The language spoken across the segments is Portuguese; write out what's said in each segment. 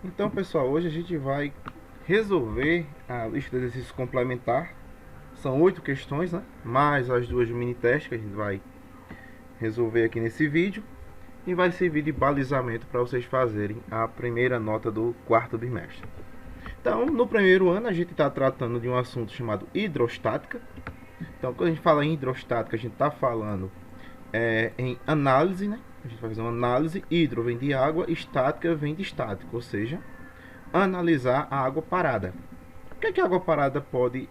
Então, pessoal, hoje a gente vai resolver a lista de exercícios complementar. São 8 questões, né? Mais as duas mini testes que a gente vai resolver aqui nesse vídeo. E vai servir de balizamento para vocês fazerem a primeira nota do quarto bimestre. Então, no primeiro ano, a gente está tratando de um assunto chamado hidrostática. Então, quando a gente fala em hidrostática, a gente está falando em análise, né? A gente vai fazer uma análise. Hidro vem de água, estática vem de estático, ou seja, analisar a água parada. O que é que a água parada pode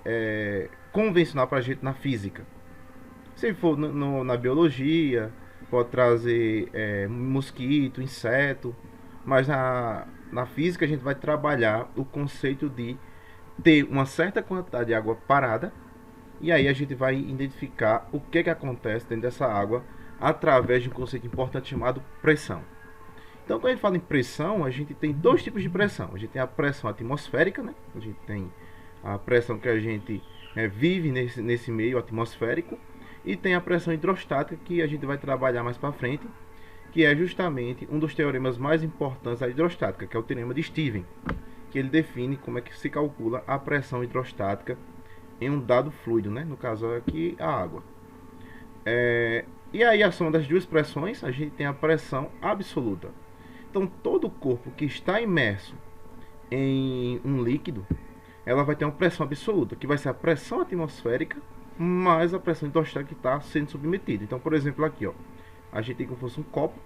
convencionar para a gente na física? Se for na biologia, pode trazer mosquito, inseto, mas na física a gente vai trabalhar o conceito de ter uma certa quantidade de água parada, e aí a gente vai identificar o que acontece dentro dessa água através de um conceito importante chamado pressão. Então, quando a gente fala em pressão, a gente tem dois tipos de pressão. A gente tem a pressão atmosférica, né? A gente tem a pressão que a gente vive nesse meio atmosférico, e tem a pressão hidrostática, que a gente vai trabalhar mais para frente, que é justamente um dos teoremas mais importantes da hidrostática, que é o teorema de Steven, que ele define como é que se calcula a pressão hidrostática em um dado fluido, né? No caso aqui, a água. E aí, a soma das duas pressões, a gente tem a pressão absoluta. Então, todo corpo que está imerso em um líquido, ela vai ter uma pressão absoluta, que vai ser a pressão atmosférica mais a pressão hidrostática que está sendo submetida. Então, por exemplo, aqui, ó, a gente tem como se fosse um copo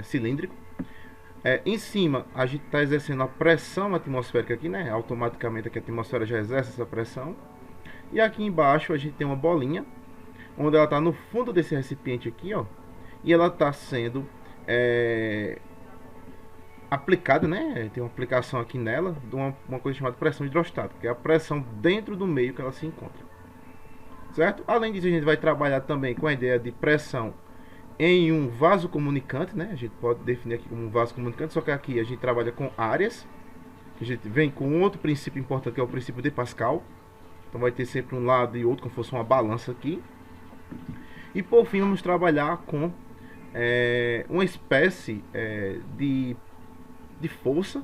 cilíndrico. Em cima, a gente está exercendo a pressão atmosférica aqui, né? Automaticamente aqui a atmosfera já exerce essa pressão. E aqui embaixo a gente tem uma bolinha, onde ela está no fundo desse recipiente aqui, ó, e ela está sendo aplicada, né? Tem uma aplicação aqui nela de uma coisa chamada pressão hidrostática, que é a pressão dentro do meio que ela se encontra, certo? Além disso, a gente vai trabalhar também com a ideia de pressão em um vaso comunicante, né? A gente pode definir aqui como um vaso comunicante, só que aqui a gente trabalha com áreas. A gente vem com outro princípio importante, que é o princípio de Pascal. Então vai ter sempre um lado e outro, como se fosse uma balança aqui. E por fim, vamos trabalhar com uma espécie de força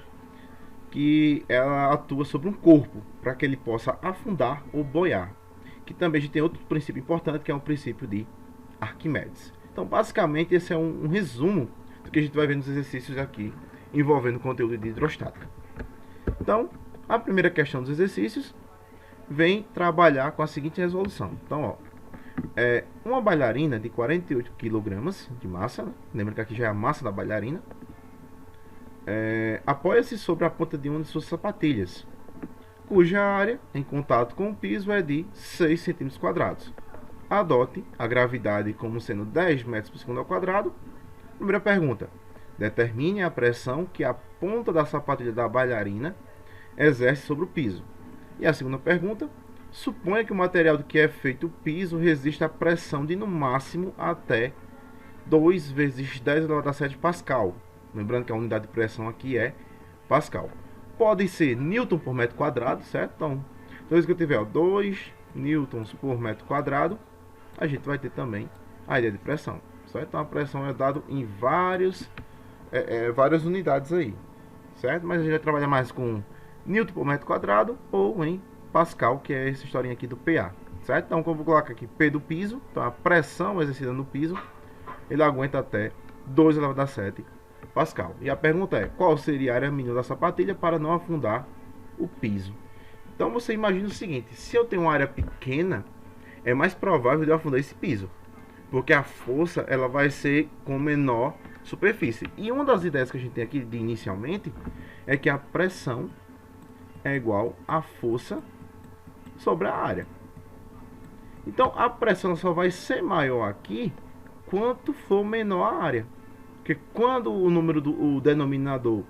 que ela atua sobre um corpo, para que ele possa afundar ou boiar. Que também a gente tem outro princípio importante, que é o princípio de Arquimedes. Então, basicamente, esse é um resumo do que a gente vai ver nos exercícios aqui, envolvendo o conteúdo de hidrostática. Então, a primeira questão dos exercícios vem trabalhar com a seguinte resolução. Então, ó, uma bailarina de 48 kg de massa, né? Lembra que aqui já é a massa da bailarina, apoia-se sobre a ponta de uma de suas sapatilhas, cuja área em contato com o piso é de 6 cm². Adote a gravidade como sendo 10 metros por segundo ao quadrado. Primeira pergunta: determine a pressão que a ponta da sapatilha da bailarina exerce sobre o piso. E a segunda pergunta: suponha que o material do que é feito o piso resista à pressão de no máximo até 2 vezes 10 elevado a 7 Pascal. Lembrando que a unidade de pressão aqui é Pascal. Pode ser Newton por metro quadrado, certo? Então, toda vez que eu tiver 2 newtons por metro quadrado, a gente vai ter também a ideia de pressão, certo? Então, a pressão é dada em várias unidades aí, certo? Mas a gente vai trabalhar mais com Newton por metro quadrado ou em Pascal, que é essa historinha aqui do PA, certo? Então, como eu vou colocar aqui P do piso, então a pressão exercida no piso, ele aguenta até 2 elevado a 7 Pascal. E a pergunta é: qual seria a área mínima da sapatilha para não afundar o piso. Então você imagina o seguinte, se eu tenho uma área pequena, é mais provável de eu afundar esse piso, porque a força ela vai ser com menor superfície. E uma das ideias que a gente tem aqui de inicialmente é que a pressão é igual à força sobre a área. Então a pressão só vai ser maior aqui quanto for menor a área. Porque quando o número do denominador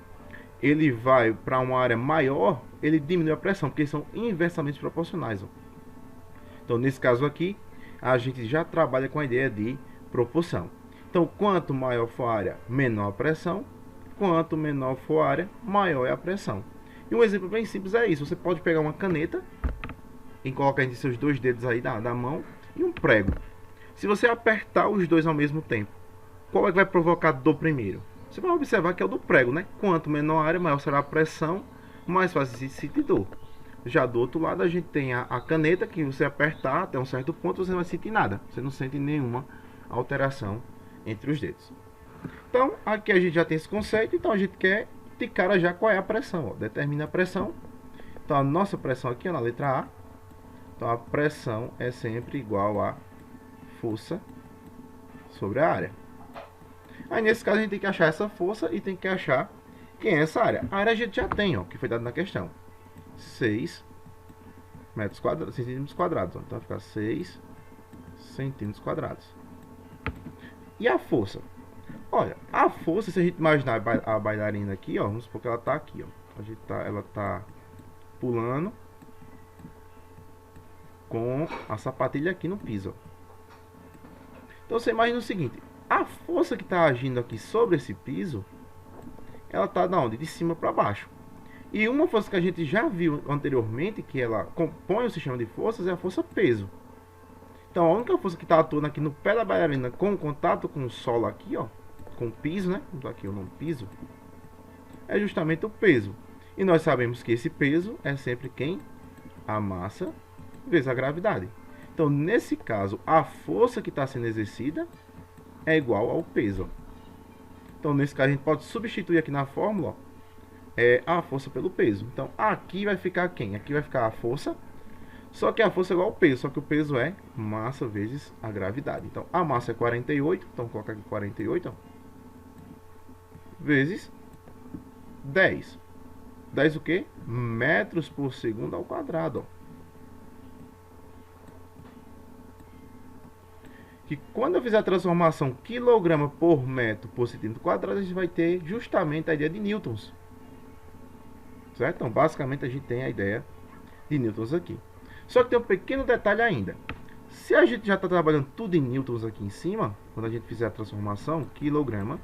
ele vai para uma área maior, ele diminui a pressão, porque são inversamente proporcionais. Ó. Então nesse caso aqui, a gente já trabalha com a ideia de proporção. Então quanto maior for a área, menor a pressão. Quanto menor for a área, maior é a pressão. E um exemplo bem simples é isso. Você pode pegar uma caneta e colocar entre seus dois dedos aí da mão e um prego. Se você apertar os dois ao mesmo tempo, qual é que vai provocar dor primeiro? Você vai observar que é o do prego, né? Quanto menor a área, maior será a pressão, mais fácil se sentir dor. Já do outro lado a gente tem a caneta, que você apertar até um certo ponto, você não vai sentir nada. Você não sente nenhuma alteração entre os dedos. Então, aqui a gente já tem esse conceito, então a gente quer de cara já qual é a pressão. Ó. Determina a pressão. Então, a nossa pressão aqui, ó, na letra A. Então, a pressão é sempre igual a força sobre a área. Aí, nesse caso, a gente tem que achar essa força e tem que achar quem é essa área. A área a gente já tem, ó, que foi dado na questão. 6 metros quadrados, centímetros quadrados. Ó. Então, vai ficar 6 centímetros quadrados. E a força? Olha, a força, se a gente imaginar a bailarina aqui, ó, vamos supor que ela tá aqui, ó. Ela tá pulando com a sapatilha aqui no piso. Ó. Então você imagina o seguinte, a força que está agindo aqui sobre esse piso, ela tá da onde? De cima para baixo. E uma força que a gente já viu anteriormente, que ela compõe o sistema de forças, é a força peso. Então a única força que está atuando aqui no pé da bailarina com contato com o solo aqui, ó, com o piso, né? Vamos aqui o nome piso, é justamente o peso. E nós sabemos que esse peso é sempre quem? A massa vezes a gravidade. Então, nesse caso, a força que está sendo exercida é igual ao peso. Então, nesse caso, a gente pode substituir aqui na fórmula ó, a força pelo peso. Então, aqui vai ficar quem? Aqui vai ficar a força, só que a força é igual ao peso, só que o peso é massa vezes a gravidade. Então, a massa é 48, então coloca aqui 48, ó, vezes 10. 10 o quê? Metros por segundo ao quadrado. Ó. Que quando eu fizer a transformação quilograma por metro por centímetro quadrado, a gente vai ter justamente a ideia de newtons. Certo? Então, basicamente, a gente tem a ideia de newtons aqui. Só que tem um pequeno detalhe ainda. Se a gente já está trabalhando tudo em newtons aqui em cima, quando a gente fizer a transformação, quilograma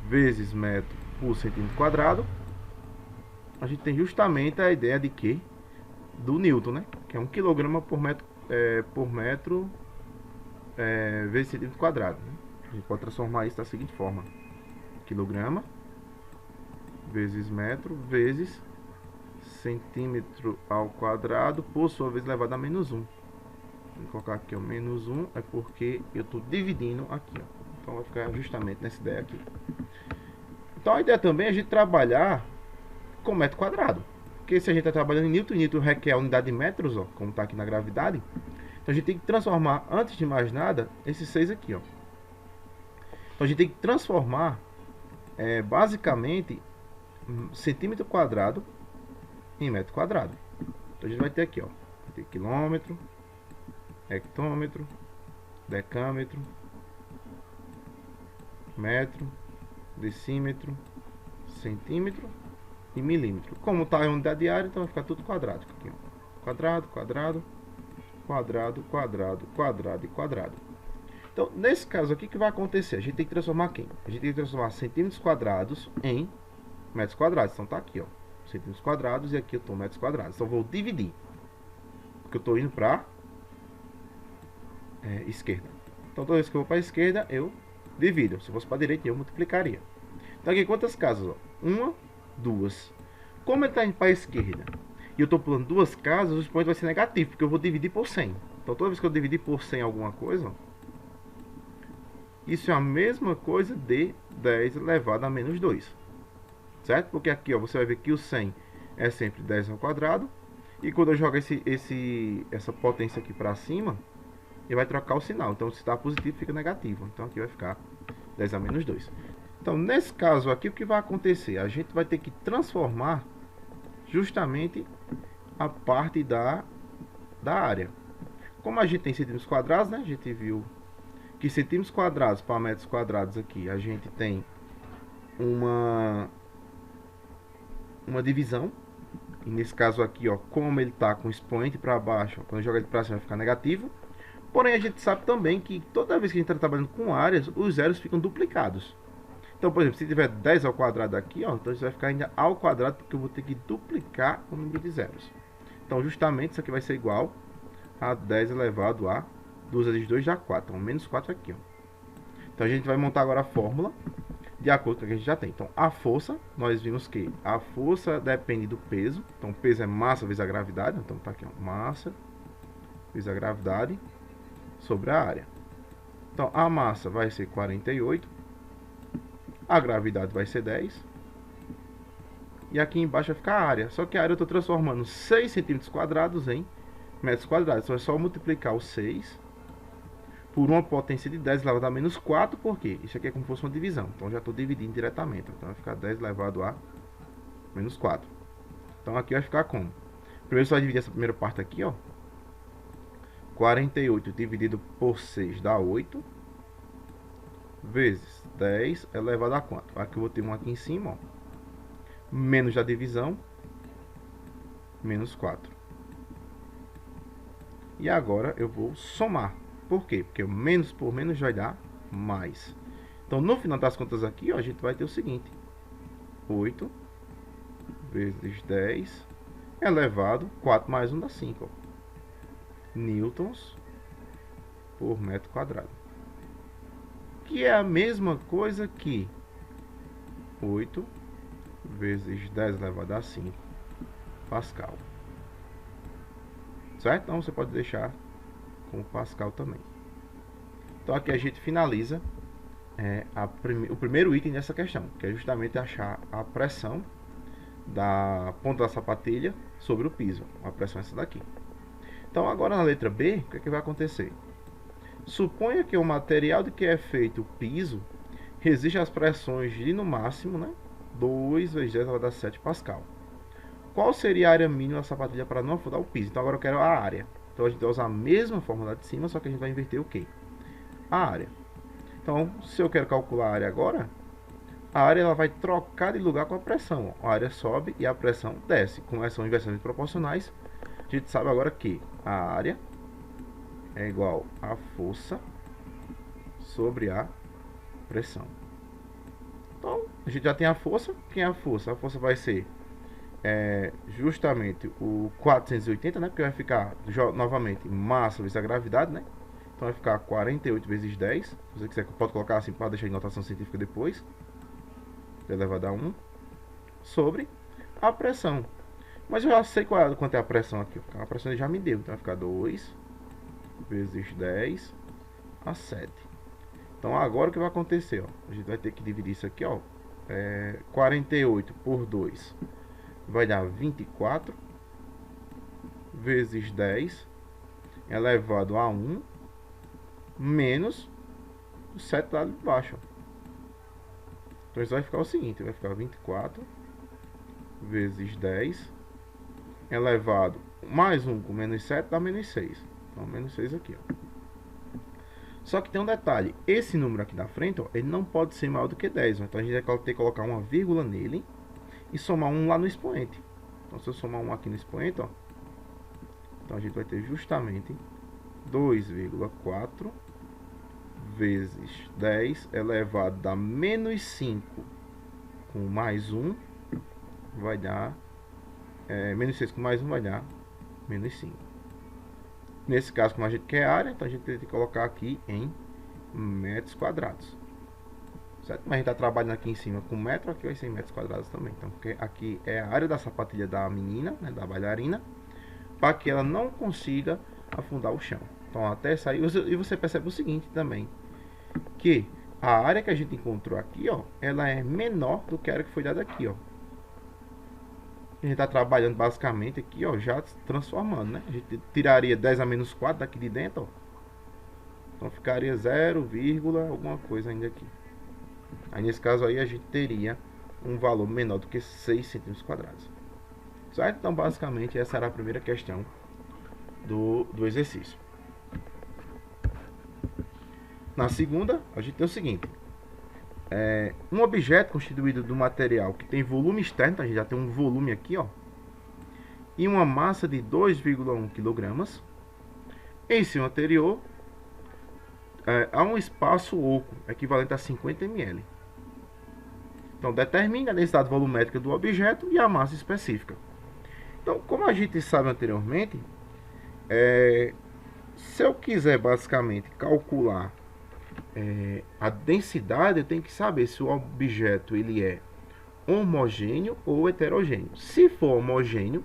vezes metro por centímetro quadrado, a gente tem justamente a ideia de que? Do newton, né? Que é 1 quilograma por metro vezes centímetro quadrado. Né? A gente pode transformar isso da seguinte forma: quilograma vezes metro vezes centímetro ao quadrado, por sua vez elevado a menos 1. Vou colocar aqui o menos 1, é porque eu estou dividindo aqui. Ó. Então vai ficar justamente nessa ideia aqui. Então a ideia também é a gente trabalhar com metro quadrado. Porque se a gente está trabalhando em newton, newton requer a unidade de metros, ó, como está aqui na gravidade. Então a gente tem que transformar, antes de mais nada, esses 6 aqui. Ó. Então a gente tem que transformar, basicamente, centímetro quadrado em metro quadrado. Então a gente vai ter aqui, ó, vai ter quilômetro, hectômetro, decâmetro, metro, decímetro, centímetro e milímetro. Como está em unidade de área, então vai ficar tudo quadrático aqui, ó. Quadrado, quadrado, quadrado, quadrado, quadrado e quadrado. Então, nesse caso aqui, o que vai acontecer? A gente tem que transformar quem? A gente tem que transformar centímetros quadrados em metros quadrados. Então tá aqui, ó, centímetros quadrados e aqui eu estou metros quadrados. Então eu vou dividir, porque eu estou indo para esquerda. Então toda vez que eu vou para a esquerda, eu divido. Se fosse para a direita, eu multiplicaria. Então aqui quantas casas? Ó? 1, 2. Como ele está indo para a esquerda e eu estou pulando 2 casas, o expoente vai ser negativo, porque eu vou dividir por 100. Então toda vez que eu dividir por 100 alguma coisa, ó, isso é a mesma coisa de 10 elevado a menos 2. certo? Porque aqui, ó, você vai ver que o 100 é sempre 10 ao quadrado. E quando eu jogo essa potência aqui para cima, ele vai trocar o sinal. Então, se está positivo, fica negativo. Então, aqui vai ficar 10 a menos 2. Então, nesse caso aqui, o que vai acontecer? A gente vai ter que transformar justamente a parte da área. Como a gente tem centímetros quadrados, né? A gente viu que centímetros quadrados para metros quadrados aqui, a gente tem uma divisão. E nesse caso aqui, ó, como ele está com o expoente para baixo, quando joga ele para cima vai ficar negativo. Porém, a gente sabe também que toda vez que a gente está trabalhando com áreas, os zeros ficam duplicados. Então, por exemplo, se tiver 10 ao quadrado aqui, ó, então isso vai ficar ainda ao quadrado, porque eu vou ter que duplicar o número de zeros. Então, justamente, isso aqui vai ser igual a 10 elevado a 2 vezes 2 dá 4. Então, menos 4 aqui, ó. Então, a gente vai montar agora a fórmula de acordo com o que a gente já tem. Então, a força, nós vimos que a força depende do peso. Então, o peso é massa vezes a gravidade. Então, tá aqui, ó, massa vezes a gravidade sobre a área. Então, a massa vai ser 48. A gravidade vai ser 10. E aqui embaixo vai ficar a área. Só que a área eu estou transformando 6 centímetros quadrados em metros quadrados. Então, é só multiplicar o 6 por uma potência de 10 elevado a menos 4, porque isso aqui é como se fosse uma divisão. Então, já estou dividindo diretamente. Então, vai ficar 10 elevado a menos 4. Então, aqui vai ficar como? Primeiro, só dividir essa primeira parte aqui, ó. 48 dividido por 6 dá 8. Vezes 10 elevado a quanto? Aqui eu vou ter um aqui em cima, ó. Menos da divisão. Menos 4. E agora eu vou somar. Por quê? Porque o menos por menos vai dar mais. Então, no final das contas aqui, ó, a gente vai ter o seguinte. 8 vezes 10 elevado, 4 mais 1 dá 5. Ó. Newtons por metro quadrado. Que é a mesma coisa que 8 vezes 10 elevado a 5 Pascal. Certo? Então, você pode deixar com Pascal também. Então aqui a gente finaliza o primeiro item dessa questão, que é justamente achar a pressão da ponta da sapatilha sobre o piso. A pressão é essa daqui. Então agora na letra B, o que é que vai acontecer? Suponha que o material de que é feito o piso resiste às pressões de no máximo, né, 2 vezes 10 elevado a 7 Pascal. Qual seria a área mínima da sapatilha para não afundar o piso? Então agora eu quero a área. Então a gente vai usar a mesma fórmula de cima, só que a gente vai inverter o quê? A área. Então, se eu quero calcular a área agora, a área ela vai trocar de lugar com a pressão. A área sobe e a pressão desce. Como essas são inversões proporcionais, a gente sabe agora que a área é igual a força sobre a pressão. Então, a gente já tem a força. Quem é a força? A força vai ser justamente o 480, né? Porque vai ficar novamente massa vezes a gravidade, né? Então vai ficar 48 vezes 10. Se você quiser, pode colocar assim para deixar em notação científica depois. Elevado a 1 sobre a pressão. Mas eu já sei quanto é a pressão aqui. A pressão ele já me deu. Então vai ficar 2 vezes 10 a 7. Então agora o que vai acontecer? Ó? A gente vai ter que dividir isso aqui, ó. 48 por 2 vai dar 24 vezes 10 elevado a 1 menos o 7 lá de baixo. Então isso vai ficar o seguinte, vai ficar 24 vezes 10 elevado mais 1 com menos 7 dá menos 6. Então menos 6 aqui, ó. Só que tem um detalhe, esse número aqui da frente, ó, ele não pode ser maior do que 10. Ó. Então a gente vai ter que colocar uma vírgula nele e somar 1 lá no expoente. Então se eu somar 1 aqui no expoente, ó, então a gente vai ter justamente 2,4 vezes 10 elevado a menos 5 com mais 1 vai dar menos 6 com mais 1 vai dar menos 5. Nesse caso, como a gente quer área, então a gente tem que colocar aqui em metros quadrados. Certo? Mas a gente está trabalhando aqui em cima com metro, aqui vai ser em metros quadrados também. Então, porque aqui é a área da sapatilha da menina, né, da bailarina, para que ela não consiga afundar o chão. Então, até sair. E você percebe o seguinte também, que a área que a gente encontrou aqui, ó, ela é menor do que a área que foi dada aqui, ó. A gente está trabalhando basicamente aqui, ó, já transformando, né? A gente tiraria 10 a menos 4 daqui de dentro, ó. Então ficaria 0, alguma coisa ainda aqui. Aí nesse caso aí a gente teria um valor menor do que 6 centímetros quadrados. Certo? Então basicamente essa era a primeira questão do exercício. Na segunda, a gente tem o seguinte. Um objeto constituído do material que tem volume externo, então a gente já tem um volume aqui, ó, e uma massa de 2,1 kg. Em seu anterior, há um espaço oco equivalente a 50 ml. Então, determine a densidade volumétrica do objeto e a massa específica. Então, como a gente sabe anteriormente, se eu quiser basicamente calcular a densidade, eu tenho que saber se o objeto ele é homogêneo ou heterogêneo. Se for homogêneo,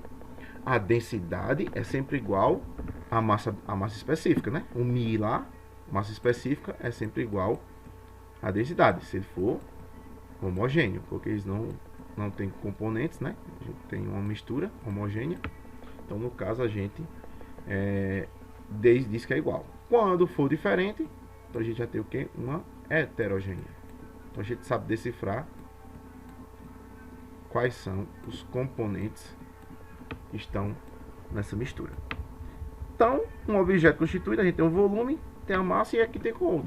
a densidade é sempre igual à massa específica, né? O μ lá, massa específica, é sempre igual à densidade, se ele for homogêneo, porque eles não tem componentes, né? A gente tem uma mistura homogênea. Então, no caso, a gente diz que é igual. Quando for diferente, então a gente já tem o que? Uma heterogênea. Então, a gente sabe decifrar quais são os componentes que estão nessa mistura. Então, um objeto constituído, a gente tem um volume, tem a massa e aqui tem com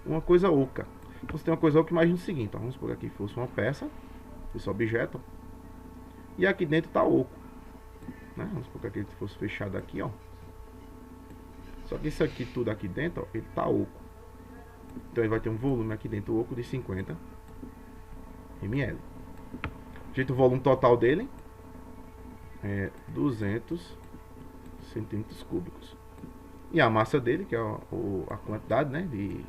uma coisa oca. Então, você tem uma coisa oca, imagina o seguinte, ó, vamos supor que aqui fosse uma peça, esse objeto, e aqui dentro está oco, né? Vamos supor que aqui fosse fechado aqui, ó. Só que isso aqui tudo aqui dentro, ó, ele está oco. Então ele vai ter um volume aqui dentro oco de 50 ml. Gente, o volume total dele é 200 centímetros cúbicos. E a massa dele, que é a quantidade, né, de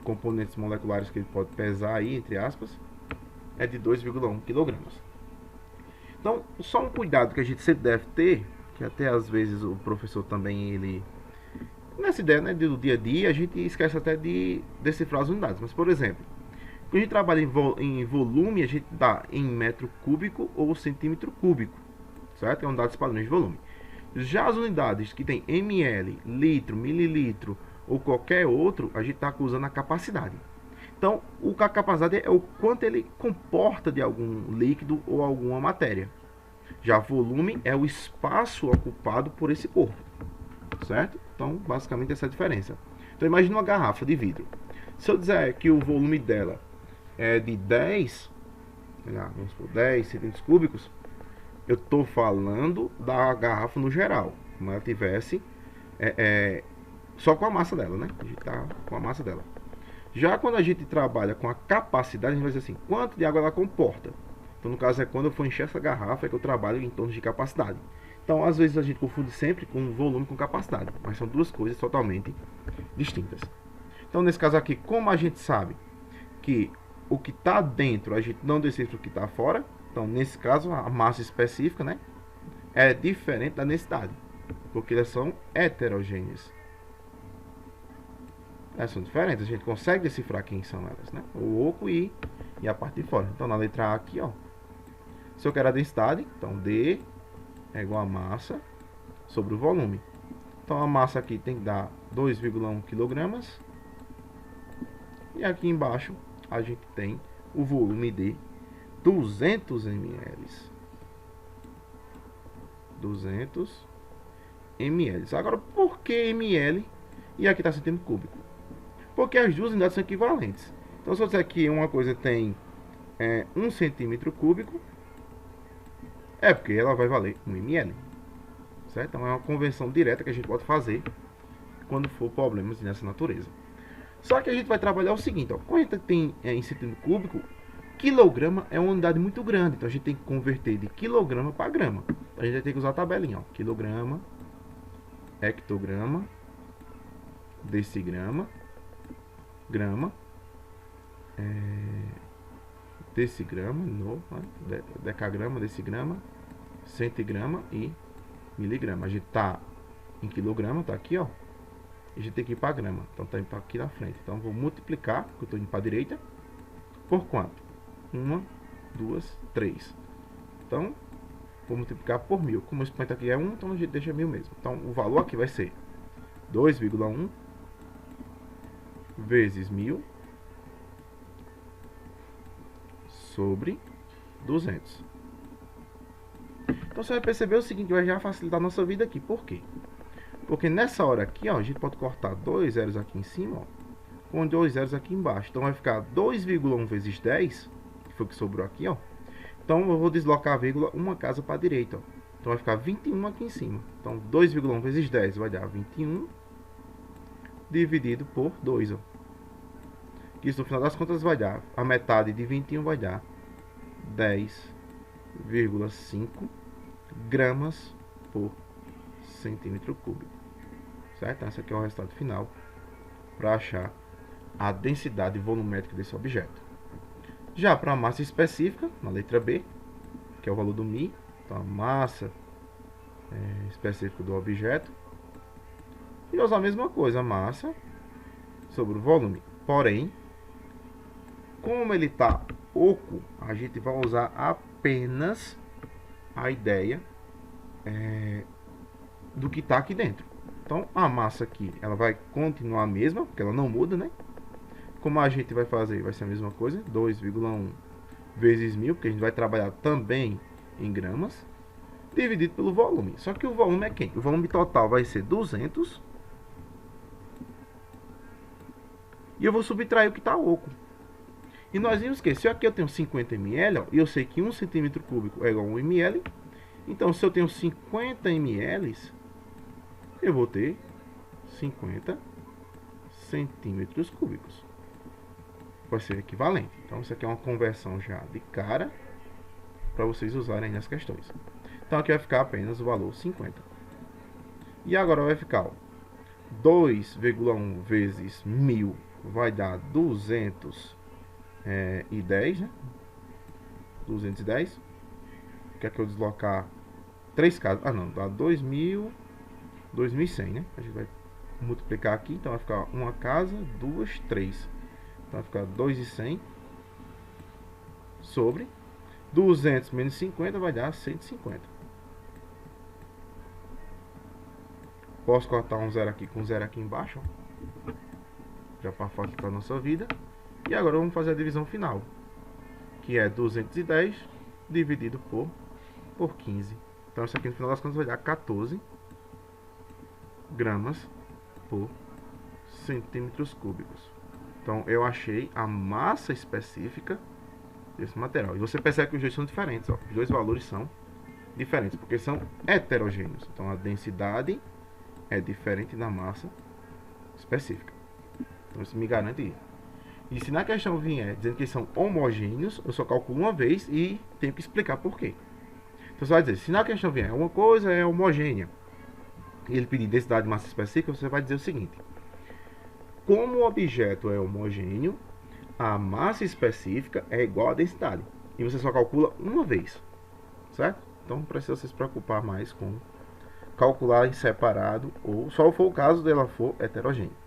componentes moleculares que ele pode pesar aí, entre aspas, é de 2,1 kg. Então, só um cuidado que a gente sempre deve ter, que até às vezes o professor também, ele, nessa ideia, né, do dia a dia, a gente esquece até de decifrar as unidades. Mas, por exemplo, quando a gente trabalha em volume, a gente dá em metro cúbico ou centímetro cúbico, certo? É unidades padrões de volume. Já as unidades que tem ml, litro, mililitro ou qualquer outro, a gente está usando a capacidade. Então, a capacidade é o quanto ele comporta de algum líquido ou alguma matéria. Já volume é o espaço ocupado por esse corpo, certo? Então, basicamente essa é a diferença. Então, imagine uma garrafa de vidro. Se eu disser que o volume dela é de 10, vamos supor, 10 centímetros cúbicos, eu estou falando da garrafa no geral, como ela tivesse só com a massa dela, né? A gente está com a massa dela. Já quando a gente trabalha com a capacidade, a gente vai dizer assim, quanto de água ela comporta. Então, no caso, é quando eu for encher essa garrafa, é que eu trabalho em torno de capacidade. Então, às vezes a gente confunde sempre com volume com capacidade, mas são duas coisas totalmente distintas. Então, nesse caso aqui, como a gente sabe que o que está dentro a gente não decifra o que está fora, então, nesse caso, a massa específica, né, é diferente da densidade, porque elas são heterogêneas. Elas são diferentes, a gente consegue decifrar quem são elas, né? O oco e a parte de fora. Então, na letra A aqui, ó, se eu quero a densidade, então D é igual a massa sobre o volume. Então, a massa aqui tem que dar 2,1 kg. E aqui embaixo, a gente tem o volume de 200 ml. 200 ml. Agora, por que ml e aqui está centímetro cúbico? Porque as duas unidades são equivalentes. Então, se eu disser que uma coisa tem 1 centímetro cúbico, é porque ela vai valer 1 ml. Certo? Então, é uma conversão direta que a gente pode fazer quando for problemas dessa natureza. Só que a gente vai trabalhar o seguinte, ó, quando a gente tem em centímetro cúbico, quilograma é uma unidade muito grande, então a gente tem que converter de quilograma para grama. A gente vai ter que usar a tabelinha, ó, quilograma, hectograma, decigrama, grama, decigrama, novo, né? Decagrama, decigrama, centigrama e miligrama. A gente tá em quilograma, tá aqui, ó. E a gente tem que ir para grama, então tá indo aqui na frente. Então vou multiplicar, porque eu estou indo para a direita, por quanto? 1, 2, 3. Então, vou multiplicar por 1000. Como o expoente aqui é 1, então a gente deixa 1000 mesmo. Então, o valor aqui vai ser 2,1 vezes 1000 sobre 200. Então, você vai perceber o seguinte, vai já facilitar a nossa vida aqui. Por quê? Porque nessa hora aqui, ó, a gente pode cortar 2 zeros aqui em cima, ó, com 2 zeros aqui embaixo. Então, vai ficar 2,1 vezes 10, que foi o que sobrou aqui, ó. Então, eu vou deslocar a vírgula uma casa para a direita, ó. Então, vai ficar 21 aqui em cima. Então, 2,1 vezes 10 vai dar 21 dividido por 2, ó. Isso, no final das contas, vai dar, a metade de 21 vai dar 10,5 gramas por centímetro cúbico. Certo? Então, esse aqui é o resultado final para achar a densidade volumétrica desse objeto. Já para a massa específica, na letra B, que é o valor do μ, então a massa específica do objeto, e usar a mesma coisa, a massa sobre o volume. Porém, como ele está oco, a gente vai usar apenas a ideia do que está aqui dentro. Então, a massa aqui, ela vai continuar a mesma, porque ela não muda, né? Como a gente vai fazer? Vai ser a mesma coisa, 2,1 vezes 1000, porque a gente vai trabalhar também em gramas, dividido pelo volume. Só que o volume é quem? O volume total vai ser 200. E eu vou subtrair o que está oco. E nós vimos que se aqui eu tenho 50 ml, ó, e eu sei que 1 centímetro cúbico é igual a 1 ml, então se eu tenho 50 ml, eu vou ter 50 centímetros cúbicos. Vai ser equivalente. Então isso aqui é uma conversão já de cara para vocês usarem nas questões. Então aqui vai ficar apenas o valor 50. E agora vai ficar 2,1 vezes 1000 vai dar 210, né? 210. Quer que eu deslocar 3 casas? Ah, não, dá 2.100, né? A gente vai multiplicar aqui, então vai ficar uma casa, 2, 3. Então vai ficar 2.100 sobre 200 menos 50 vai dar 150. Posso cortar um zero aqui com um zero aqui embaixo, ó, já para facilitar a nossa vida. E agora vamos fazer a divisão final, que é 210 dividido por 15. Então isso aqui no final das contas vai dar 14 gramas por centímetros cúbicos. Então eu achei a massa específica desse material. E você percebe que os dois são diferentes, ó. Os dois valores são diferentes, porque são heterogêneos. Então a densidade é diferente da massa específica. Então isso me garante. E se na questão vier dizendo que são homogêneos, eu só calculo uma vez e tenho que explicar por quê. Então você vai dizer, se na questão vier uma coisa é homogênea e ele pedir densidade de massa específica, você vai dizer o seguinte: como o objeto é homogêneo, a massa específica é igual à densidade. E você só calcula uma vez, certo? Então não precisa se preocupar mais com calcular em separado, ou só for o caso dela for heterogênea.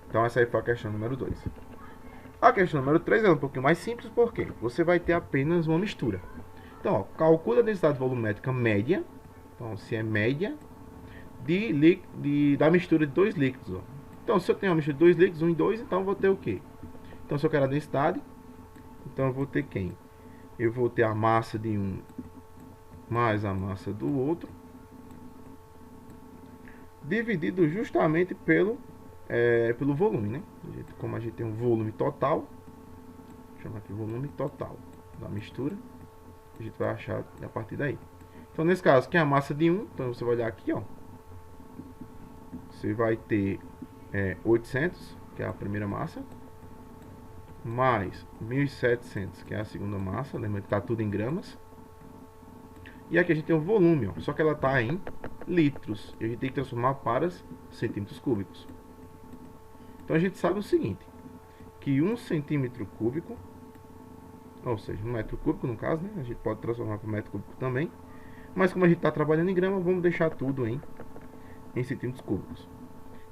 Então essa aí foi a questão número 2. A questão número 3 é um pouquinho mais simples, porque você vai ter apenas uma mistura. Então, ó, calcula a densidade volumétrica média. Então, se é média da mistura de dois líquidos. Ó. Então, se eu tenho uma mistura de dois líquidos, 1 e 2, então eu vou ter o quê? Então, se eu quero a densidade, então eu vou ter quem? Eu vou ter a massa de um mais a massa do outro, dividido justamente pelo volume, né? Como a gente tem um volume total, vou chamar aqui volume total da mistura, a gente vai achar a partir daí. Então, nesse caso, que é a massa de 1, então você vai olhar aqui, ó. Você vai ter 800, que é a primeira massa, mais 1.700, que é a segunda massa, lembrando que está tudo em gramas. E aqui a gente tem o volume, ó, só que ela está em litros, e a gente tem que transformar para centímetros cúbicos. Então a gente sabe o seguinte, que 1 centímetro cúbico, ou seja, 1 metro cúbico no caso, né? A gente pode transformar para metro cúbico também, mas como a gente está trabalhando em grama, vamos deixar tudo em centímetros cúbicos.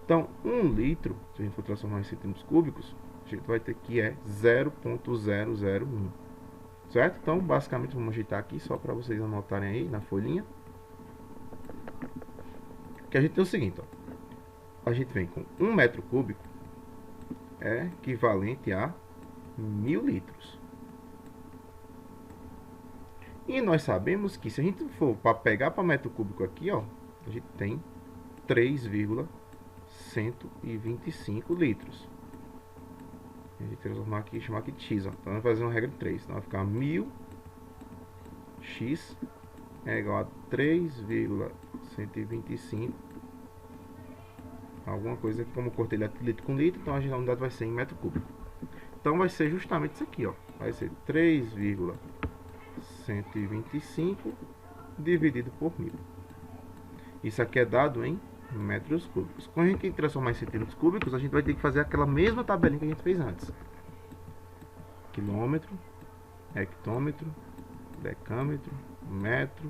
Então, 1 litro, se a gente for transformar em centímetros cúbicos, a gente vai ter que 0,001. certo? Então, basicamente, vamos ajeitar aqui só para vocês anotarem aí na folhinha. Que a gente tem o seguinte, ó. A gente vem com 1 metro cúbico é equivalente a 1000 litros. E nós sabemos que se a gente for para pegar para metro cúbico aqui, ó, a gente tem 3,125 litros. A gente transformar aqui, chamar aqui de x, ó. Então, vamos fazer uma regra de 3. Então, vai ficar 1000 x é igual a 3,125. Alguma coisa aqui, como eu cortei litro com litro, então a unidade vai ser em metro cúbico. Então, vai ser justamente isso aqui, ó. Vai ser 3,125 dividido por 1000. Isso aqui é dado em metros cúbicos. Quando a gente transformar em centímetros cúbicos, a gente vai ter que fazer aquela mesma tabelinha que a gente fez antes. Quilômetro, hectômetro, decâmetro, metro,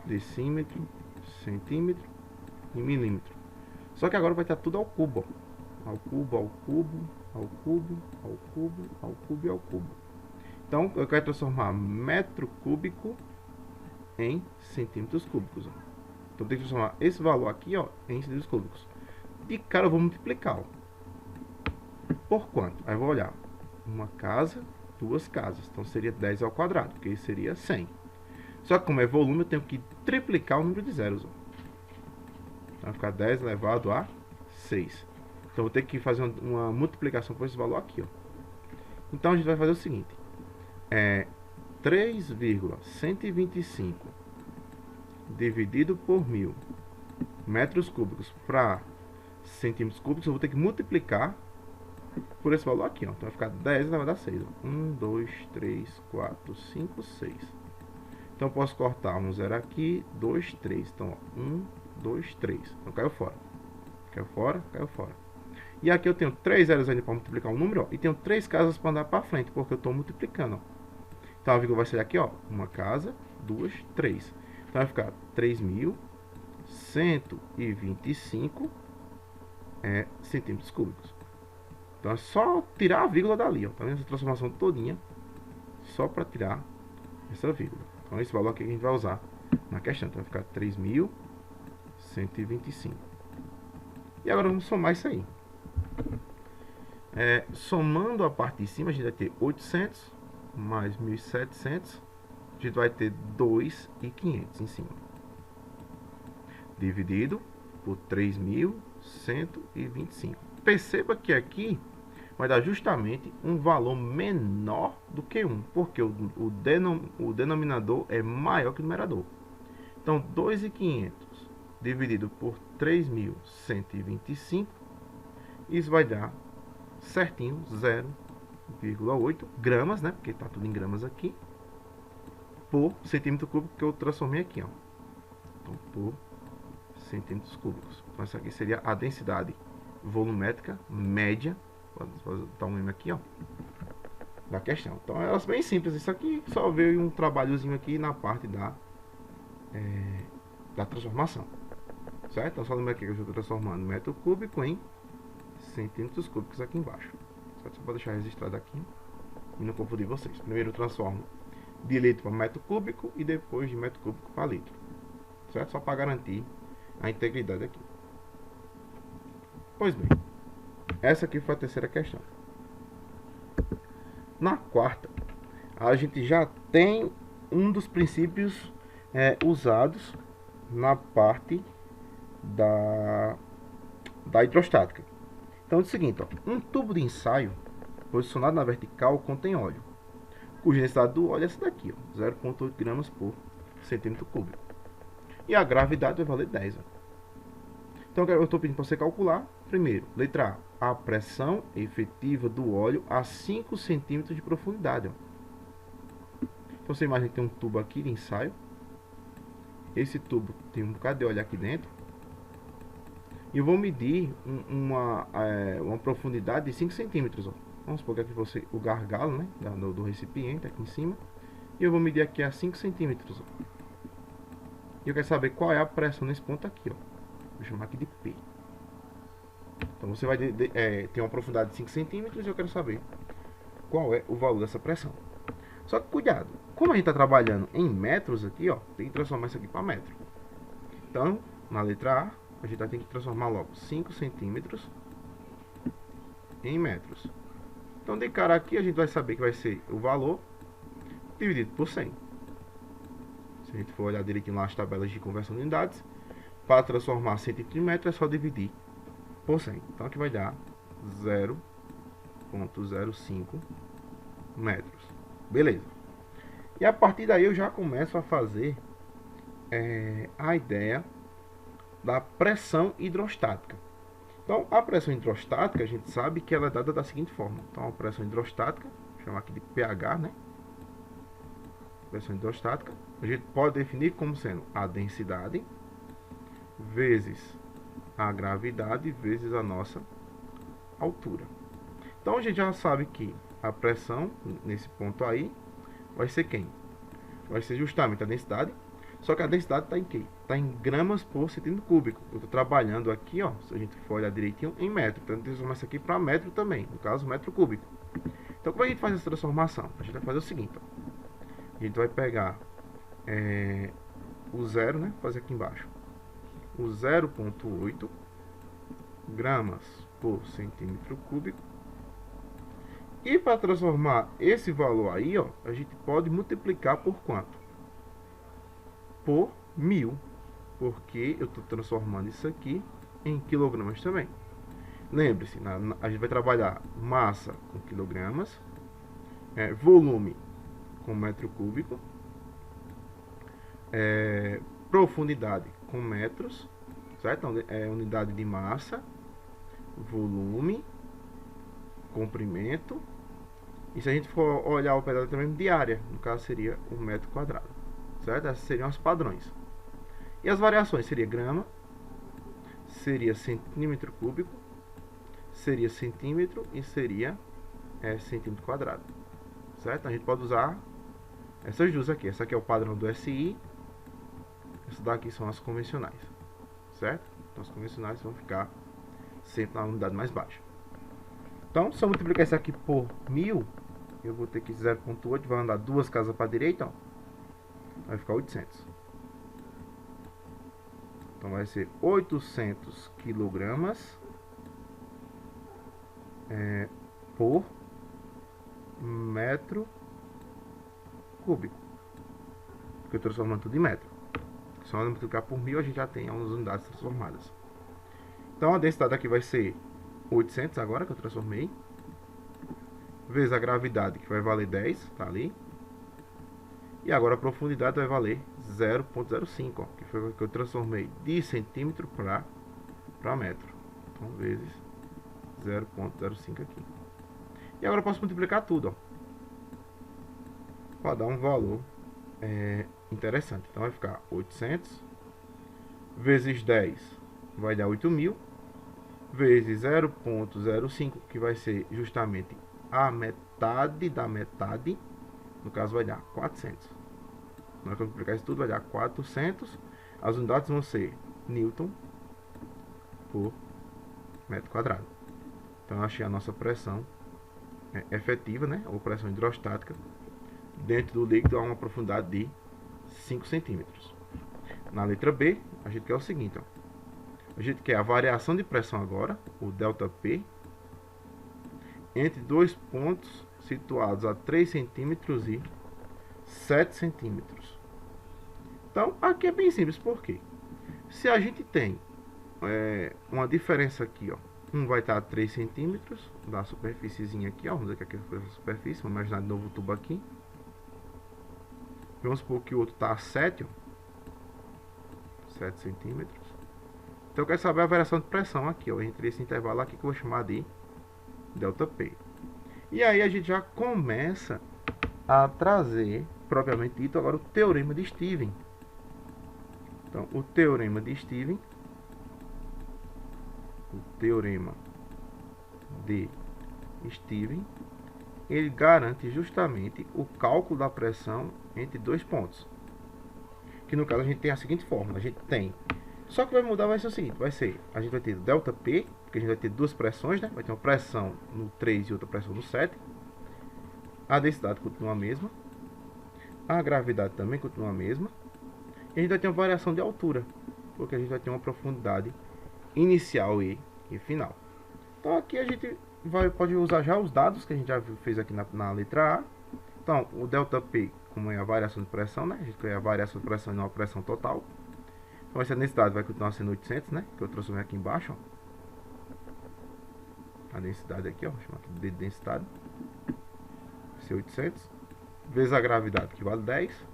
decímetro, centímetro e milímetro. Só que agora vai estar tudo ao cubo, ó. Ao cubo, ao cubo, ao cubo, ao cubo, ao cubo e ao cubo. Então, eu quero transformar metro cúbico em centímetros cúbicos, ó. Então, eu tenho que transformar esse valor aqui, ó, em centímetros cúbicos. De cara, eu vou multiplicar, ó. Por quanto? Aí eu vou olhar. Uma casa, duas casas. Então, seria 10 ao quadrado, que seria 100. Só que, como é volume, eu tenho que triplicar o número de zeros, ó. Então, vai ficar 10 elevado a 6. Então, eu vou ter que fazer uma multiplicação por esse valor aqui, ó. Então, a gente vai fazer o seguinte. 3,125 dividido por 1000 metros cúbicos para centímetros cúbicos, eu vou ter que multiplicar por esse valor aqui, ó. Então vai ficar 10 elevado a 6, ó. 1, 2, 3, 4, 5, 6. Então eu posso cortar um zero aqui, 2, 3. Então, ó, 1, 2, 3. Então caiu fora. Caiu fora, caiu fora. E aqui eu tenho 3 zeros ali para multiplicar um número, ó, e tenho 3 casas para andar para frente, porque eu estou multiplicando, ó. Então a vírgula vai ser aqui, ó, uma casa, duas, 3. Então vai ficar 3.125 centímetros cúbicos. Então é só tirar a vírgula dali, ó. Tá vendo essa transformação todinha? Só para tirar essa vírgula. Então esse valor aqui que a gente vai usar na questão. Então vai ficar 3.125. E agora vamos somar isso aí. Somando a parte de cima, a gente vai ter 800 mais 1.700. A gente vai ter 2.500 em cima. Dividido por 3.125. Perceba que aqui vai dar justamente um valor menor do que 1, porque o denominador é maior que o numerador. Então, 2.500 dividido por 3.125, isso vai dar certinho 0,8 gramas, né? Porque está tudo em gramas aqui, por centímetro cúbico que eu transformei aqui, ó. Então, por centímetros cúbicos. Então, essa aqui seria a densidade volumétrica média. Vou botar um M aqui, ó, da questão. Então, é bem simples. Isso aqui só veio um trabalhozinho aqui na parte da transformação. Certo? Então, só lembra aqui que eu estou transformando metro cúbico em centímetros cúbicos aqui embaixo. Certo? Só para deixar registrado aqui e não confundir vocês. Primeiro eu transformo de litro para metro cúbico e depois de metro cúbico para litro. Certo? Só para garantir a integridade aqui. Pois bem, essa aqui foi a terceira questão. Na quarta, a gente já tem um dos princípios usados na parte da hidrostática. Então é o seguinte, ó, um tubo de ensaio posicionado na vertical contém óleo, cuja densidade do óleo é essa daqui, 0,8 gramas por centímetro cúbico. E a gravidade vai valer 10. Ó. Então eu estou pedindo para você calcular, primeiro, letra A, a pressão efetiva do óleo a 5 centímetros de profundidade. Ó. Então você imagina que tem um tubo aqui de ensaio. Esse tubo tem um bocado de óleo aqui dentro. E eu vou medir uma profundidade de 5 centímetros. Ó. Vamos supor que aqui fosse o gargalo, né, do recipiente aqui em cima. E eu vou medir aqui a 5 centímetros. Ó. E eu quero saber qual é a pressão nesse ponto aqui. Ó. Vou chamar aqui de P. Então você vai ter uma profundidade de 5 centímetros e eu quero saber qual é o valor dessa pressão. Só que cuidado, como a gente está trabalhando em metros aqui, ó, tem que transformar isso aqui para metro. Então, na letra A, a gente vai ter que transformar logo 5 centímetros em metros. Então, de cara aqui, a gente vai saber que vai ser o valor dividido por 100. Se a gente for olhar direitinho lá as tabelas de conversão de unidades, para transformar centímetro em metro é só dividir por 100. Então, aqui vai dar 0,05 metros. Beleza. E a partir daí eu já começo a fazer a ideia da pressão hidrostática. Então, a pressão hidrostática, a gente sabe que ela é dada da seguinte forma. Então, a pressão hidrostática, vou chamar aqui de pH, né? Pressão hidrostática, a gente pode definir como sendo a densidade vezes a gravidade vezes a nossa altura. Então, a gente já sabe que a pressão, nesse ponto aí, vai ser quem? Vai ser justamente a densidade. Só que a densidade está em quê? Está em gramas por centímetro cúbico. Eu estou trabalhando aqui, ó, se a gente for olhar direitinho, em metro. Então, eu tenho que transformar isso aqui para metro também, no caso, metro cúbico. Então, como a gente faz essa transformação? A gente vai fazer o seguinte, ó. A gente vai pegar o zero, né? Fazer aqui embaixo. O 0,8 gramas por centímetro cúbico. E para transformar esse valor aí, ó, a gente pode multiplicar por quanto? Por 1000, porque eu estou transformando isso aqui em quilogramas também. Lembre-se, a gente vai trabalhar massa com quilogramas, volume com metro cúbico, profundidade com metros, certo? Então, unidade de massa, volume, comprimento, e se a gente for olhar o pedaço também de área, no caso seria o metro quadrado. Certo? Esses seriam os padrões. E as variações seria grama, seria centímetro cúbico, seria centímetro e seria centímetro quadrado. Certo? A gente pode usar essas duas aqui. Essa aqui é o padrão do SI. Essas daqui são as convencionais. Certo? Então as convencionais vão ficar sempre na unidade mais baixa. Então, se eu multiplicar isso aqui por 1000, eu vou ter que 0,8, vai andar duas casas para a direita, ó. Vai ficar 800. Então vai ser 800 quilogramas por metro cúbico. Porque eu estou transformando tudo em metro. Só multiplicar por 1000 a gente já tem as unidades transformadas. Então a densidade aqui vai ser 800 agora que eu transformei. Vezes a gravidade que vai valer 10, tá ali. E agora a profundidade vai valer 0,05, que foi o que eu transformei de centímetro para metro. Então, vezes 0,05 aqui. E agora eu posso multiplicar tudo, ó, para dar um valor interessante. Então, vai ficar 800 vezes 10 vai dar 8.000, vezes 0,05, que vai ser justamente a metade da metade. No caso vai dar 400. Na hora que eu multiplicar isso tudo vai dar 400. As unidades vão ser Newton por metro quadrado. Então eu achei a nossa pressão efetiva, né? Ou pressão hidrostática dentro do líquido a uma profundidade de 5 centímetros. Na letra B, a gente quer o seguinte, ó. A gente quer a variação de pressão agora, o ΔP, entre dois pontos situados a 3 centímetros e 7 centímetros. Então, aqui é bem simples, por quê? Se a gente tem uma diferença aqui, ó, um vai estar a 3 centímetros da superfíciezinha aqui, ó, vamos dizer que aqui foi a superfície, vamos imaginar de novo o tubo aqui. Vamos supor que o outro está a 7, ó, 7 centímetros. Então, eu quero saber a variação de pressão aqui, ó, entre esse intervalo aqui que eu vou chamar de ΔP. E aí a gente já começa a trazer, propriamente dito, agora o teorema de Stevens. Então, o teorema de Stevens, ele garante justamente o cálculo da pressão entre dois pontos. Que no caso a gente tem a seguinte fórmula, a gente tem, só que vai mudar, vai ser o seguinte, a gente vai ter ΔP, porque a gente vai ter duas pressões, né? Vai ter uma pressão no 3 e outra pressão no 7. A densidade continua a mesma. A gravidade também continua a mesma. E a gente vai ter uma variação de altura, porque a gente vai ter uma profundidade inicial e final. Então aqui a gente pode usar já os dados que a gente já fez aqui na letra A. Então o ΔP, como é a variação de pressão, né? A gente quer a variação de pressão e não a pressão total. Então essa densidade vai continuar sendo 800, né? Que eu transformei aqui embaixo, ó. A densidade aqui, ó, vou chamar aqui de densidade. Vai ser 800 vezes a gravidade, que vale 10,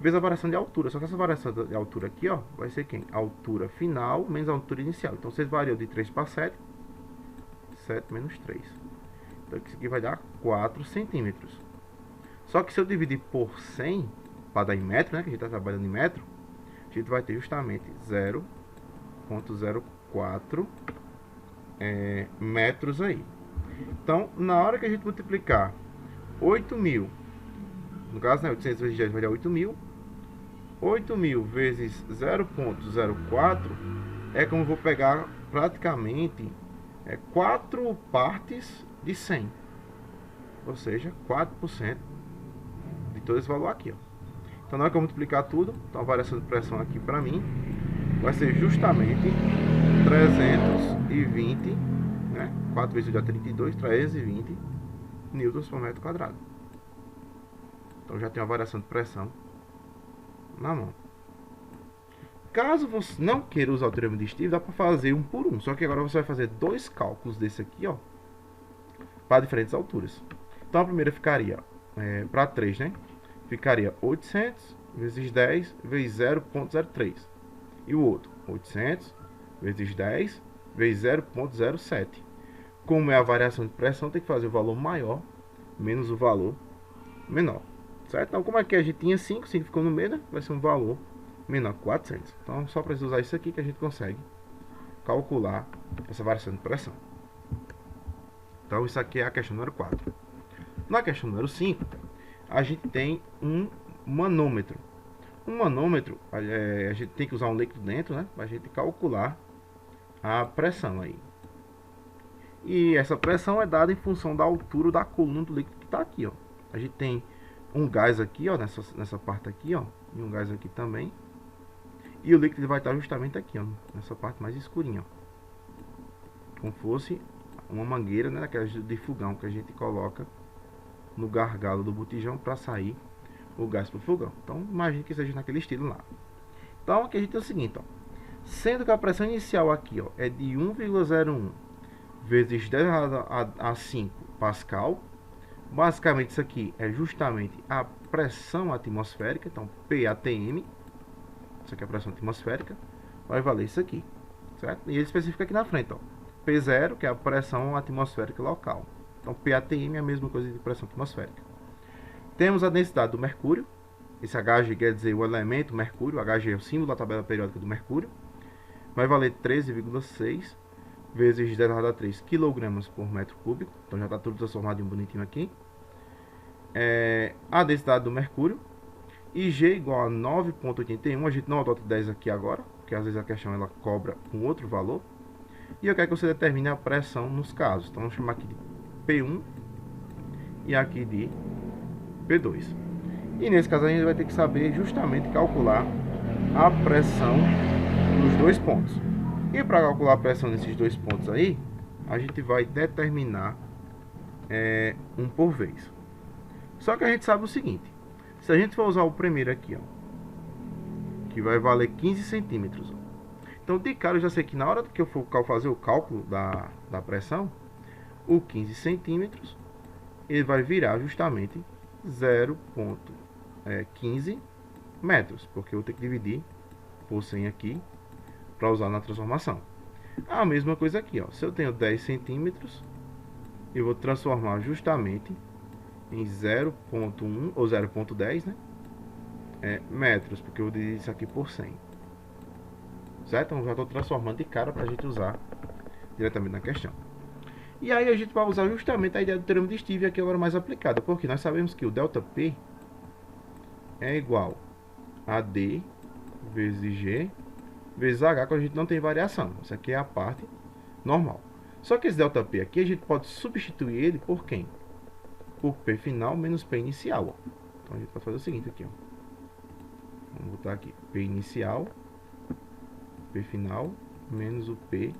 vezes a variação de altura. Só que essa variação de altura aqui, ó, vai ser quem? A altura final menos a altura inicial. Então vocês variam de 3 para 7, 7 menos 3. Então isso aqui vai dar 4 centímetros. Só que se eu dividir por 100, para dar em metro, né, que a gente está trabalhando em metro, a gente vai ter justamente 0,04 metros aí. Então, na hora que a gente multiplicar 8.000, no caso, né, 800 vezes 10 vai dar 8.000. 8.000 vezes 0,04 é como eu vou pegar praticamente 4 partes de 100. Ou seja, 4% de todo esse valor aqui, ó. Então, na hora que eu multiplicar tudo, então a variação de pressão aqui para mim vai ser justamente 320, né? 4 vezes 8 dá 32, 320 newtons por metro quadrado. Então já tem uma variação de pressão na mão. Caso você não queira usar o teorema de Steve, dá para fazer um por um. Só que agora você vai fazer dois cálculos desse aqui, ó, para diferentes alturas. Então a primeira ficaria para 3, né? Ficaria 800 vezes 10 vezes 0,03. E o outro, 800 vezes 10 vezes 0,07. Como é a variação de pressão, tem que fazer o valor maior menos o valor menor. Certo? Então, como aqui a gente tinha 5 ficou no meio, né? Vai ser um valor menor que 400. Então, só precisa usar isso aqui que a gente consegue calcular essa variação de pressão. Então, isso aqui é a questão número 4. Na questão número 5, a gente tem um manômetro. Um manômetro, a gente tem que usar um líquido dentro, né? Para a gente calcular a pressão aí. E essa pressão é dada em função da altura da coluna do líquido que está aqui, ó. A gente tem um gás aqui, ó, nessa parte aqui, ó, e um gás aqui também. E o líquido vai estar justamente aqui, ó, nessa parte mais escurinha, ó. Como fosse uma mangueira, né, daquelas de fogão que a gente coloca no gargalo do botijão para sair o gás para o fogão. Então, imagine que seja naquele estilo lá. Então, aqui a gente tem o seguinte, ó. Sendo que a pressão inicial aqui, ó, é de 1,01 vezes 10 a 5 Pascal. Basicamente, isso aqui é justamente a pressão atmosférica. Então, PATM. Isso aqui é a pressão atmosférica. Vai valer isso aqui, certo? E ele especifica aqui na frente, ó. P0, que é a pressão atmosférica local. Então, PATM é a mesma coisa de pressão atmosférica. Temos a densidade do mercúrio. Esse Hg quer dizer o elemento mercúrio. Hg é o símbolo da tabela periódica do mercúrio. Vai valer 13,6 vezes 10 a 3 kg por metro cúbico. Então já está tudo transformado em um bonitinho aqui. A densidade do mercúrio. IG igual a 9,81. A gente não adota 10 aqui agora, porque às vezes a questão ela cobra com outro valor. E eu quero que você determine a pressão nos casos. Então vamos chamar aqui de P1 e aqui de P2. E nesse caso a gente vai ter que saber justamente calcular a pressão nos dois pontos. E para calcular a pressão nesses dois pontos aí, a gente vai determinar um por vez. Só que a gente sabe o seguinte: se a gente for usar o primeiro aqui, ó, que vai valer 15 centímetros. Ó. Então, de cara, eu já sei que na hora que eu for fazer o cálculo da pressão, o 15 centímetros, ele vai virar justamente 0,15 metros, porque eu tenho que dividir por 100 aqui para usar na transformação. A mesma coisa aqui, ó. Se eu tenho 10 centímetros, eu vou transformar justamente em 0,1 ou 0,10, né? Metros, porque eu divido isso aqui por 100. Certo? Então já estou transformando de cara para a gente usar diretamente na questão. E aí a gente vai usar justamente a ideia do teorema de Steve aqui agora mais aplicada, porque nós sabemos que o ΔP é igual a D vezes G vezes H, quando a gente não tem variação. Isso aqui é a parte normal. Só que esse ΔP aqui a gente pode substituir ele por quem? Por P final menos P inicial. Ó. Então a gente vai fazer o seguinte aqui, ó. Vamos botar aqui P inicial, P final, menos o P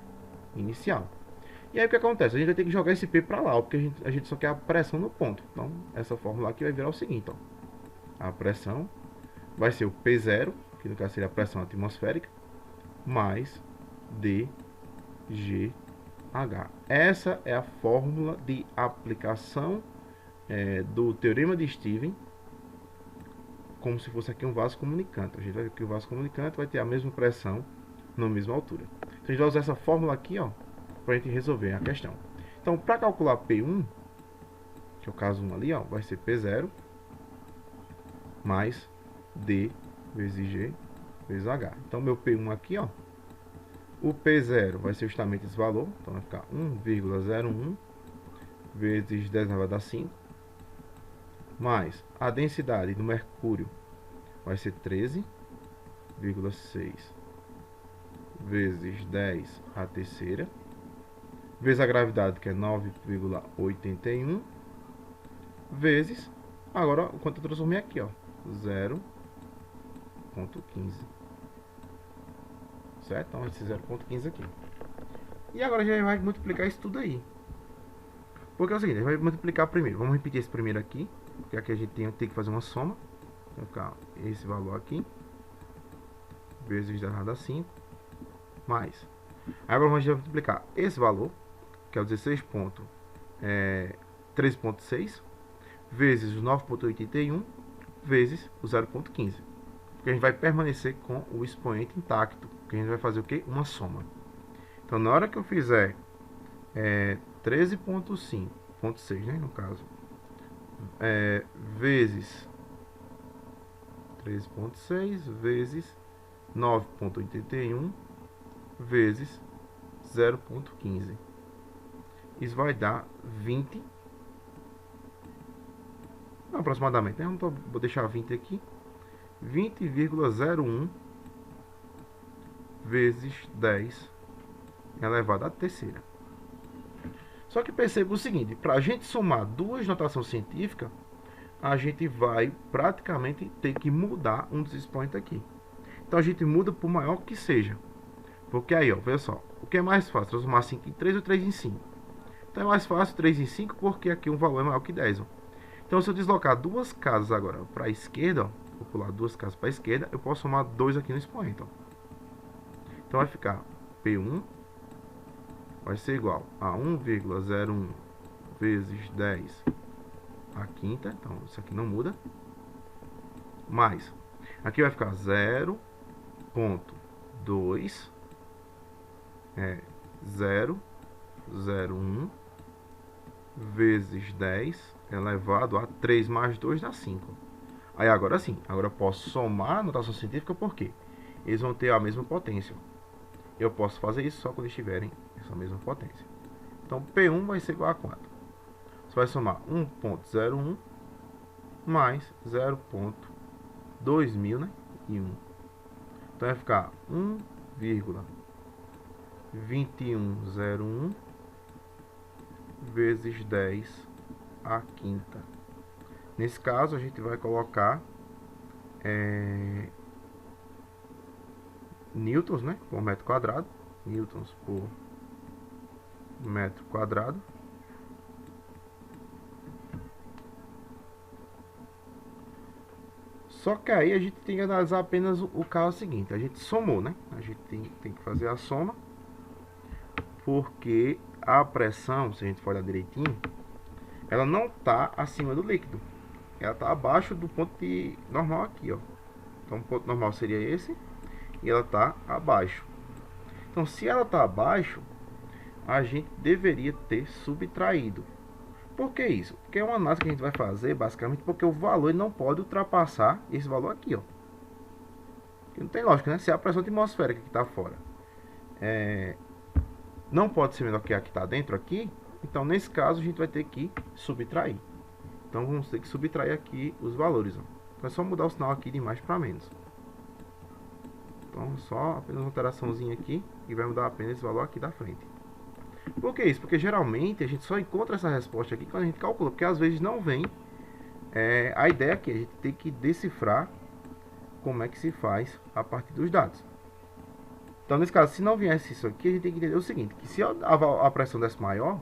inicial. E aí o que acontece? A gente vai ter que jogar esse P para lá, ó, porque a gente só quer a pressão no ponto. Então essa fórmula aqui vai virar o seguinte, ó. A pressão vai ser o P0, que no caso seria a pressão atmosférica, mais dGH. Essa é a fórmula de aplicação do teorema de Stevens, como se fosse aqui um vaso comunicante. A gente vai ver que o vaso comunicante vai ter a mesma pressão na mesma altura. Então a gente vai usar essa fórmula aqui, ó, para a gente resolver a questão. Então, para calcular P1, que é o caso 1 ali, ó, vai ser P0 mais D vezes G vezes H. Então, meu P1 aqui, ó, o P0 vai ser justamente esse valor. Então, vai ficar 1,01 vezes 10 elevado a 5, mais a densidade do mercúrio vai ser 13,6 vezes 10 a terceira, vezes a gravidade, que é 9,81, vezes, agora, quanto eu transformei aqui, ó, 0,15. Certo? Então, esse 0,15 aqui. E agora a gente vai multiplicar isso tudo aí. Porque é o seguinte, a gente vai multiplicar primeiro. Vamos repetir esse primeiro aqui, porque aqui a gente tem que fazer uma soma. Vai ficar esse valor aqui, vezes 10 elevado a 5, mais. Agora a gente vai multiplicar esse valor, que é o 13,6, vezes o 9,81, vezes o 0,15. Porque a gente vai permanecer com o expoente intacto. Porque a gente vai fazer o quê? Uma soma. Então, na hora que eu fizer 13,6, né, no caso, vezes 13,6 vezes 9,81 vezes 0,15. Isso vai dar 20, aproximadamente, né? Vou deixar 20 aqui. 20,01 vezes 10 elevado à terceira. Só que perceba o seguinte, para a gente somar duas notações científicas, a gente vai praticamente ter que mudar um dos expoentes aqui. Então a gente muda por maior que seja. Porque aí, ó, veja só, o que é mais fácil? Transformar 5 em 3 ou 3 em 5? Então é mais fácil 3 em 5 porque aqui o valor é maior que 10. Ó. Então se eu deslocar duas casas agora para a esquerda, ó, vou pular duas casas para a esquerda, eu posso somar 2 aqui no expoente. Ó. Então vai ficar P1 vai ser igual a 1,01 vezes 10 a quinta. Então isso aqui não muda. Mais, aqui vai ficar 0,2 0,01 vezes 10 elevado a 3 mais 2 dá 5. Aí agora sim, agora eu posso somar a notação científica porque eles vão ter a mesma potência. Eu posso fazer isso só quando eles tiverem essa mesma potência. Então P1 vai ser igual a quanto? Você vai somar 1,01 mais 0,2000, né? E 1. Então vai ficar 1,2101 vezes 10 a quinta. Nesse caso a gente vai colocar newtons, né, por metro quadrado, newtons por metro quadrado. Só que aí a gente tem que analisar apenas o caso seguinte, a gente somou, né? A gente tem que fazer a soma, porque a pressão, se a gente for olhar direitinho, ela não está acima do líquido, ela está abaixo do ponto normal aqui, ó. Então o ponto normal seria esse, e ela está abaixo. Então se ela está abaixo, a gente deveria ter subtraído. Por que isso? Porque é uma análise que a gente vai fazer basicamente porque o valor não pode ultrapassar esse valor aqui, ó. Que não tem lógica, né? Se a pressão atmosférica que está fora não pode ser menor que a que está dentro aqui, então nesse caso a gente vai ter que subtrair. Então vamos ter que subtrair aqui os valores, ó. Então é só mudar o sinal aqui de mais para menos. Então só apenas uma alteraçãozinha aqui e vai mudar apenas esse valor aqui da frente. Por que isso? Porque geralmente a gente só encontra essa resposta aqui quando a gente calcula, porque às vezes não vem a ideia aqui, a gente tem que decifrar como é que se faz a partir dos dados. Então, nesse caso, se não viesse isso aqui, a gente tem que entender o seguinte, que se a pressão desse maior,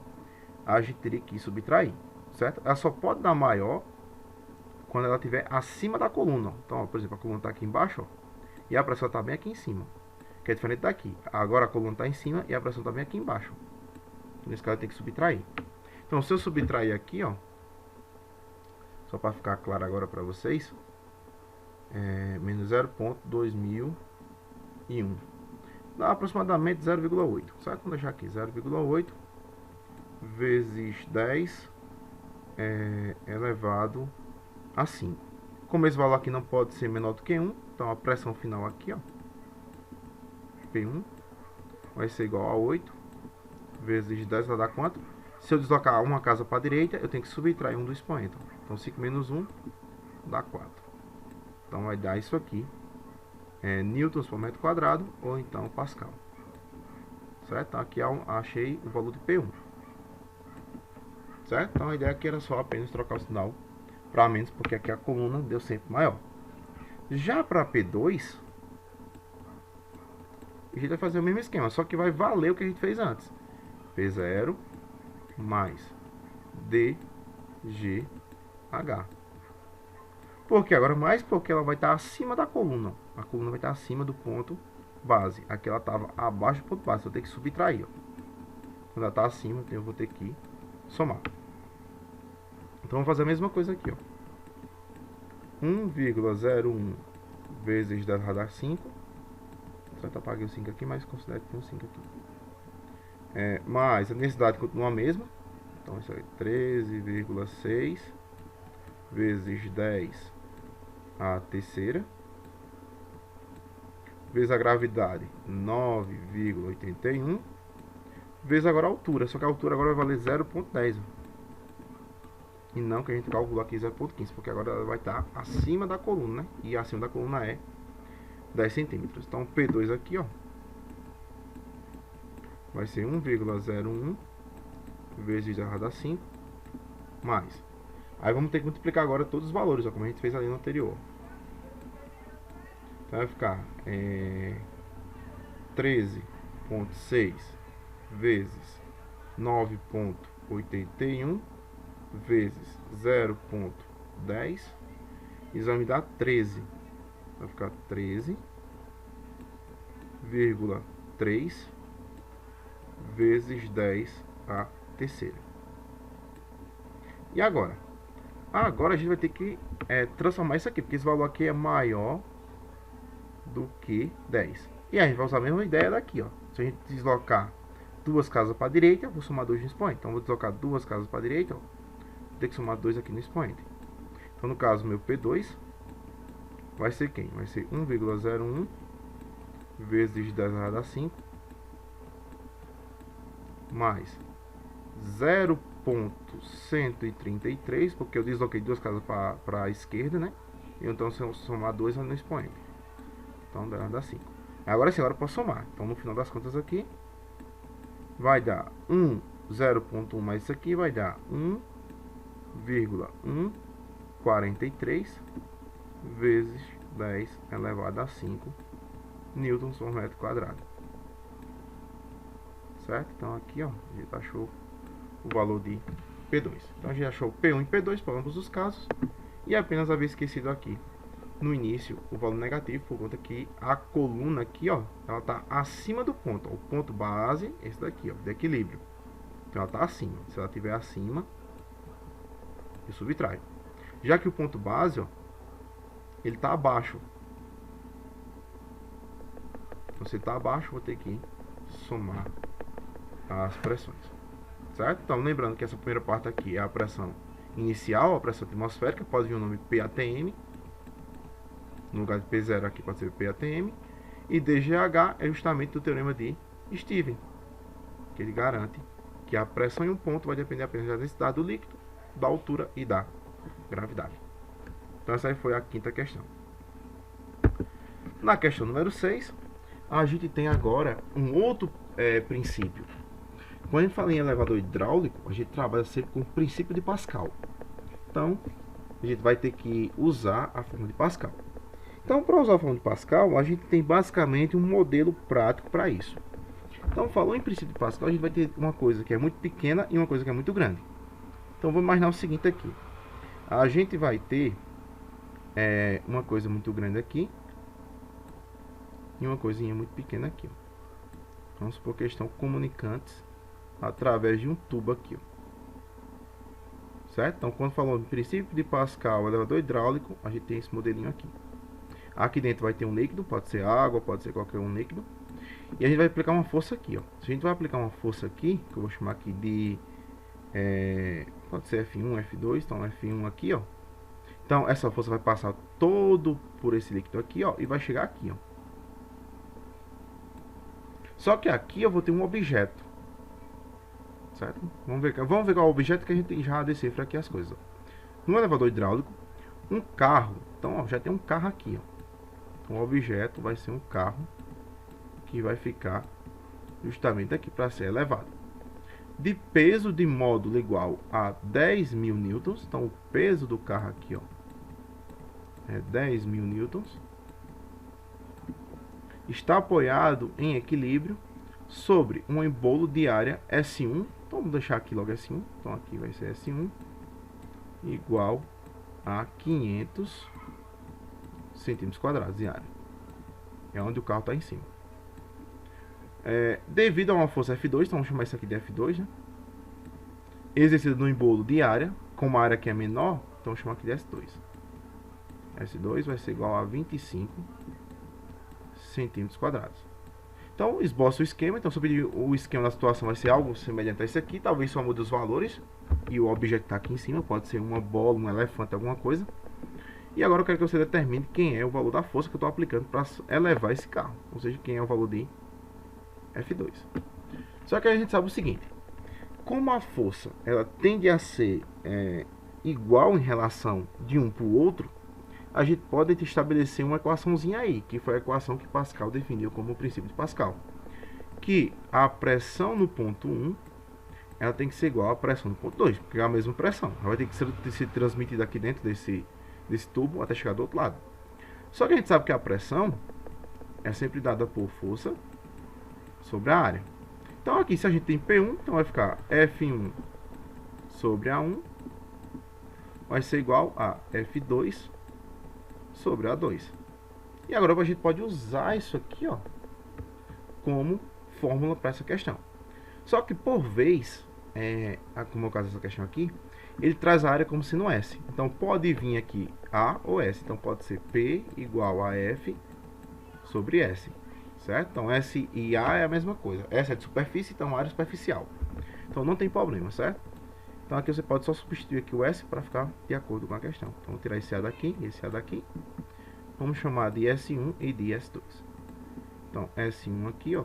a gente teria que subtrair, certo? Ela só pode dar maior quando ela estiver acima da coluna. Então, ó, por exemplo, a coluna está aqui embaixo, ó, e a pressão está bem aqui em cima, que é diferente daqui. Agora a coluna está em cima e a pressão está bem aqui embaixo. Então, nesse caso, tem que subtrair. Então, se eu subtrair aqui, ó, só para ficar claro agora para vocês, menos 0.2001. Dá aproximadamente 0,8. Certo? Vamos deixar aqui 0,8 vezes 10 elevado a 5. Como esse valor aqui não pode ser menor do que 1, então a pressão final aqui, ó, P1, vai ser igual a 8 vezes 10 vai dar quanto? Se eu deslocar uma casa para a direita, eu tenho que subtrair um do expoente. Então 5 menos 1 dá 4. Então vai dar isso aqui, newtons por metro quadrado, ou então Pascal. Certo? Então aqui achei o valor de P1. Certo? Então a ideia aqui era só apenas trocar o sinal para menos, porque aqui a coluna deu sempre maior. Já para P2, a gente vai fazer o mesmo esquema, só que vai valer o que a gente fez antes. P0 mais DGH. Por que agora? Mais porque ela vai estar acima da coluna. A coluna vai estar acima do ponto base. Aqui ela estava abaixo do ponto base. Eu tenho que subtrair. Ó. Quando ela está acima, então eu vou ter que somar. Então vamos fazer a mesma coisa aqui. 1,01 vezes 10 a 5. Certo? Apaguei o 5 aqui, mas considero que tem um 5 aqui. Mas a densidade continua a mesma. Então isso aí, 13,6 vezes 10 a terceira, vezes a gravidade, 9,81, vezes agora a altura, só que a altura agora vai valer 0,10, e não que a gente calculou aqui 0,15, porque agora ela vai estar acima da coluna, né? E acima da coluna é 10 centímetros. Então P2 aqui, ó, vai ser 1,01 vezes 10 a dar 5, mais. Aí vamos ter que multiplicar agora todos os valores, ó, como a gente fez ali no anterior. Então vai ficar 13,6 vezes 9,81 vezes 0,10. Isso vai me dar 13. Vai ficar 13,3 vezes 10 a terceira. E agora? Agora a gente vai ter que transformar isso aqui, porque esse valor aqui é maior do que 10. E a gente vai usar a mesma ideia daqui, ó. Se a gente deslocar duas casas para a direita, eu vou somar 2 no expoente. Então, vou deslocar duas casas para a direita, ó, vou ter que somar 2 aqui no expoente. Então, no caso, meu P2 vai ser quem? Vai ser 1,01 vezes 10 a dar 5 mais 0,133, porque eu desloquei duas casas para a esquerda, né? E então, se eu somar 2 no expoente, então dá 5. Agora sim, agora eu posso somar. Então, no final das contas aqui, vai dar 0,1 mais isso aqui, vai dar 1,143 vezes 10 elevado a 5 newtons por metro quadrado. Certo? Então aqui, ó, a gente achou o valor de P2. Então a gente achou P1 e P2 para ambos os casos. E apenas havia esquecido aqui no início o valor negativo, por conta que a coluna aqui, ó, ela está acima do ponto. Ó, o ponto base, esse daqui, ó, de equilíbrio. Então ela está acima. Se ela estiver acima, eu subtraio. Já que o ponto base, ó, ele está abaixo. Então, se ele está abaixo, vou ter que somar as pressões. Certo? Então, lembrando que essa primeira parte aqui é a pressão inicial, a pressão atmosférica, pode vir o nome PATM. No lugar de P0 aqui pode ser PATM. E DGH é justamente do teorema de Stevens, que ele garante que a pressão em um ponto vai depender apenas da densidade do líquido, da altura e da gravidade. Então essa aí foi a quinta questão. Na questão número 6, a gente tem agora um outro princípio. Quando a gente fala em elevador hidráulico, a gente trabalha sempre com o princípio de Pascal. Então, a gente vai ter que usar a fórmula de Pascal. Então, para usar a fórmula de Pascal, a gente tem basicamente um modelo prático para isso. Então, falou em princípio de Pascal, a gente vai ter uma coisa que é muito pequena e uma coisa que é muito grande. Então, vamos imaginar o seguinte aqui. A gente vai ter uma coisa muito grande aqui e uma coisinha muito pequena aqui. Vamos supor que estão comunicantes através de um tubo aqui. Certo? Então, quando falou em princípio de Pascal, elevador hidráulico, a gente tem esse modelinho aqui. Aqui dentro vai ter um líquido, pode ser água, pode ser qualquer um líquido. E a gente vai aplicar uma força aqui, ó. Se a gente vai aplicar uma força aqui, que eu vou chamar aqui de... pode ser F1, F2, então F1 aqui, ó. Então, essa força vai passar todo por esse líquido aqui, ó, e vai chegar aqui, ó. Só que aqui eu vou ter um objeto. Certo? Vamos ver qual é o objeto que a gente já decifra aqui as coisas. No elevador hidráulico, um carro. Então, ó, já tem um carro aqui, ó. Então, o objeto vai ser um carro que vai ficar justamente aqui para ser elevado. De peso de módulo igual a 10.000 newtons. Então, o peso do carro aqui, ó, é 10.000 newtons. Está apoiado em equilíbrio sobre um embolo de área S1. Então, vamos deixar aqui logo S1. Então, aqui vai ser S1 igual a 500 centímetros quadrados de área. É onde o carro está em cima. Devido a uma força F2, então vamos chamar isso aqui de F2, né? Exercida no embolo de área, como a área aqui é menor, então vamos chamar aqui de S2. S2 vai ser igual a 25 centímetros quadrados. Então, esboça o esquema. Então, sobre o esquema da situação vai ser algo semelhante a esse aqui. Talvez só mude os valores. E o objeto está aqui em cima. Pode ser uma bola, um elefante, alguma coisa. E agora eu quero que você determine quem é o valor da força que eu estou aplicando para elevar esse carro. Ou seja, quem é o valor de F2. Só que a gente sabe o seguinte. Como a força ela tende a ser igual em relação de um para o outro, a gente pode estabelecer uma equaçãozinha aí, que foi a equação que Pascal definiu como o princípio de Pascal. Que a pressão no ponto 1, ela tem que ser igual à pressão no ponto 2, porque é a mesma pressão. Ela vai ter que ser transmitida aqui dentro desse tubo até chegar do outro lado. Só que a gente sabe que a pressão é sempre dada por força sobre a área. Então aqui, se a gente tem P1, então vai ficar F1 sobre A1 vai ser igual a F2 sobre A2. E agora a gente pode usar isso aqui, ó, como fórmula para essa questão. Só que por vez, como é o caso dessa questão aqui, ele traz a área como sendo S. Então pode vir aqui A ou S. Então pode ser P igual a F sobre S. Certo? Então S e A é a mesma coisa. S é de superfície, então área superficial. Então não tem problema, certo? Então aqui você pode só substituir aqui o S para ficar de acordo com a questão. Então vou tirar esse A daqui e esse A daqui. Vamos chamar de S1 e de S2. Então S1 aqui, ó,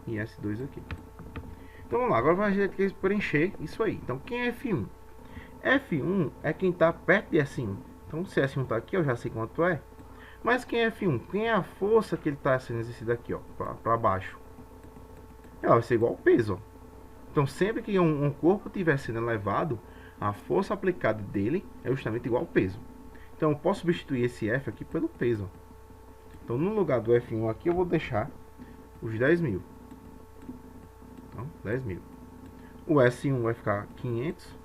e S2 aqui. Então vamos lá, agora a gente tem que preencher isso aí. Então quem é F1? F1 é quem está perto de S1. Então se S1 está aqui, eu já sei quanto é. Mas quem é F1? Quem é a força que ele está sendo exercida aqui, ó, para baixo? Ela vai ser igual ao peso, ó. Então sempre que um corpo estiver sendo elevado, a força aplicada dele é justamente igual ao peso. Então eu posso substituir esse F aqui pelo peso, ó. Então no lugar do F1 aqui eu vou deixar os 10.000. Então 10.000. O S1 vai ficar 500.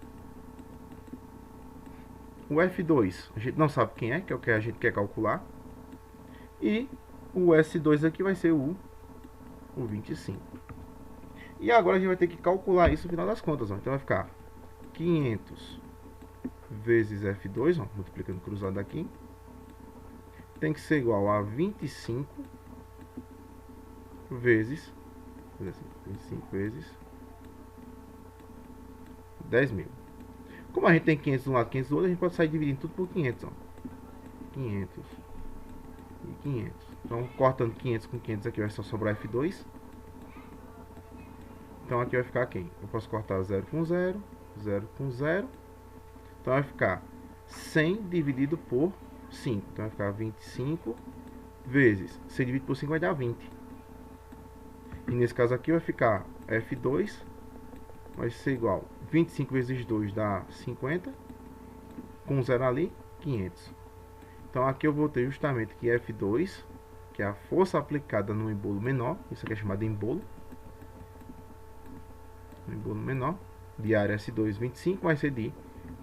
O F2 a gente não sabe quem é, que é o que a gente quer calcular. E o S2 aqui vai ser o 25. E agora a gente vai ter que calcular isso no final das contas, ó. Então vai ficar 500 vezes F2, ó, multiplicando cruzado aqui, tem que ser igual a 25 vezes 25 vezes 10.000. Como a gente tem 500 de um lado e 500 do outro, a gente pode sair dividindo tudo por 500, ó. 500 e 500. Então, cortando 500 com 500 aqui vai só sobrar F2. Então aqui vai ficar quem? Eu posso cortar 0 com 0, 0 com 0. Então vai ficar 100 dividido por 5. Então vai ficar 25 vezes 100 dividido por 5 vai dar 20. E nesse caso aqui vai ficar F2 vai ser igual 25 vezes 2 dá 50. com 0 ali, 500. Então aqui eu vou ter justamente que F2, que é a força aplicada no embolo menor, isso aqui é chamado de embolo. No embolo menor, de área S2 25 vai ser de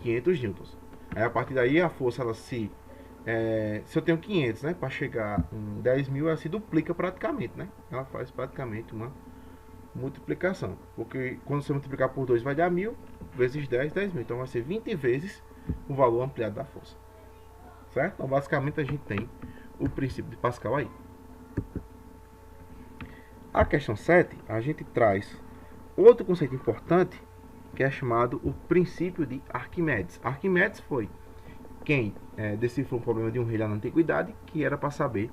500 newtons. Aí a partir daí a força, ela se eu tenho 500, né, para chegar em 10.000, ela se duplica praticamente, né? Ela faz praticamente uma multiplicação, porque quando você multiplicar por 2 vai dar 1.000 vezes 10, 10.000, então vai ser 20 vezes o valor ampliado da força, certo? Então basicamente a gente tem o princípio de Pascal aí. A questão 7, a gente traz outro conceito importante, que é chamado o princípio de Arquimedes. Arquimedes foi quem decifrou um problema de um rei lá na antiguidade, que era para saber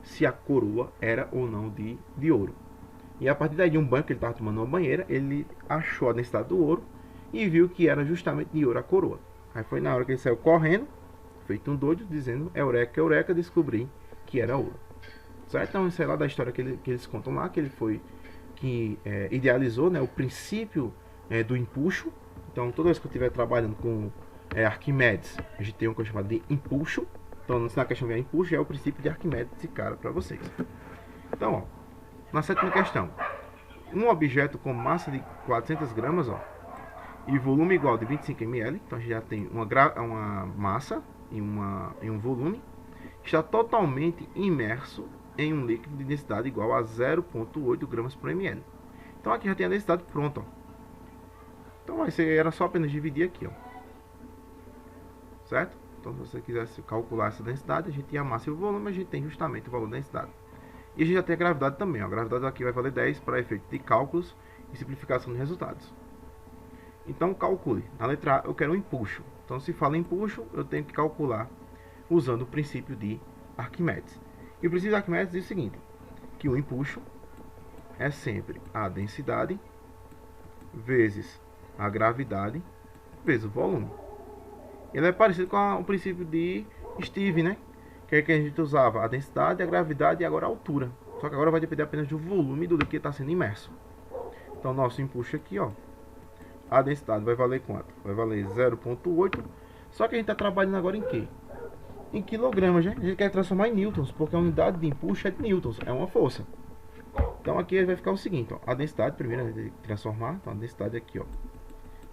se a coroa era ou não de ouro. E a partir daí de um banho que ele estava tomando uma banheira, ele achou a densidade do ouro e viu que era justamente de ouro a coroa. Aí foi na hora que ele saiu correndo, feito um doido, dizendo: Eureka, Eureka, descobri que era ouro. Certo? Então isso é lá da história que eles contam lá, que ele foi que idealizou, né, o princípio do empuxo. Então toda vez que eu estiver trabalhando com Arquimedes, a gente tem uma coisa chamada de empuxo. Então se na questão vier empuxo, é o princípio de Arquimedes esse cara para vocês. Então, ó, na sétima questão, um objeto com massa de 400 gramas, ó, e volume igual de 25 ml, então a gente já tem uma massa e um volume, está totalmente imerso em um líquido de densidade igual a 0,8 gramas por ml. Então aqui já tem a densidade pronta, ó. Então era só apenas dividir aqui, ó. Certo? Então se você quisesse calcular essa densidade, a gente tem a massa e o volume, a gente tem justamente o valor da densidade. E a gente já tem a gravidade também, ó. A gravidade aqui vai valer 10 para efeito de cálculos e simplificação de resultados. Então calcule. Na letra A eu quero um empuxo. Então se fala em empuxo, eu tenho que calcular usando o princípio de Arquimedes. E o princípio de Arquimedes diz o seguinte, que o empuxo é sempre a densidade vezes a gravidade vezes o volume. Ele é parecido com o princípio de Steve, né? Que é que a gente usava a densidade, a gravidade e agora a altura. Só que agora vai depender apenas do volume do líquido que está sendo imerso. Então nosso empuxo aqui, ó, a densidade vai valer quanto? Vai valer 0,8. Só que a gente está trabalhando agora em quê? Em quilogramas, né? A gente quer transformar em newtons, porque a unidade de empuxo é de newtons, é uma força. Então aqui vai ficar o seguinte, ó, a densidade, primeiro a gente tem que transformar, então a densidade aqui, ó,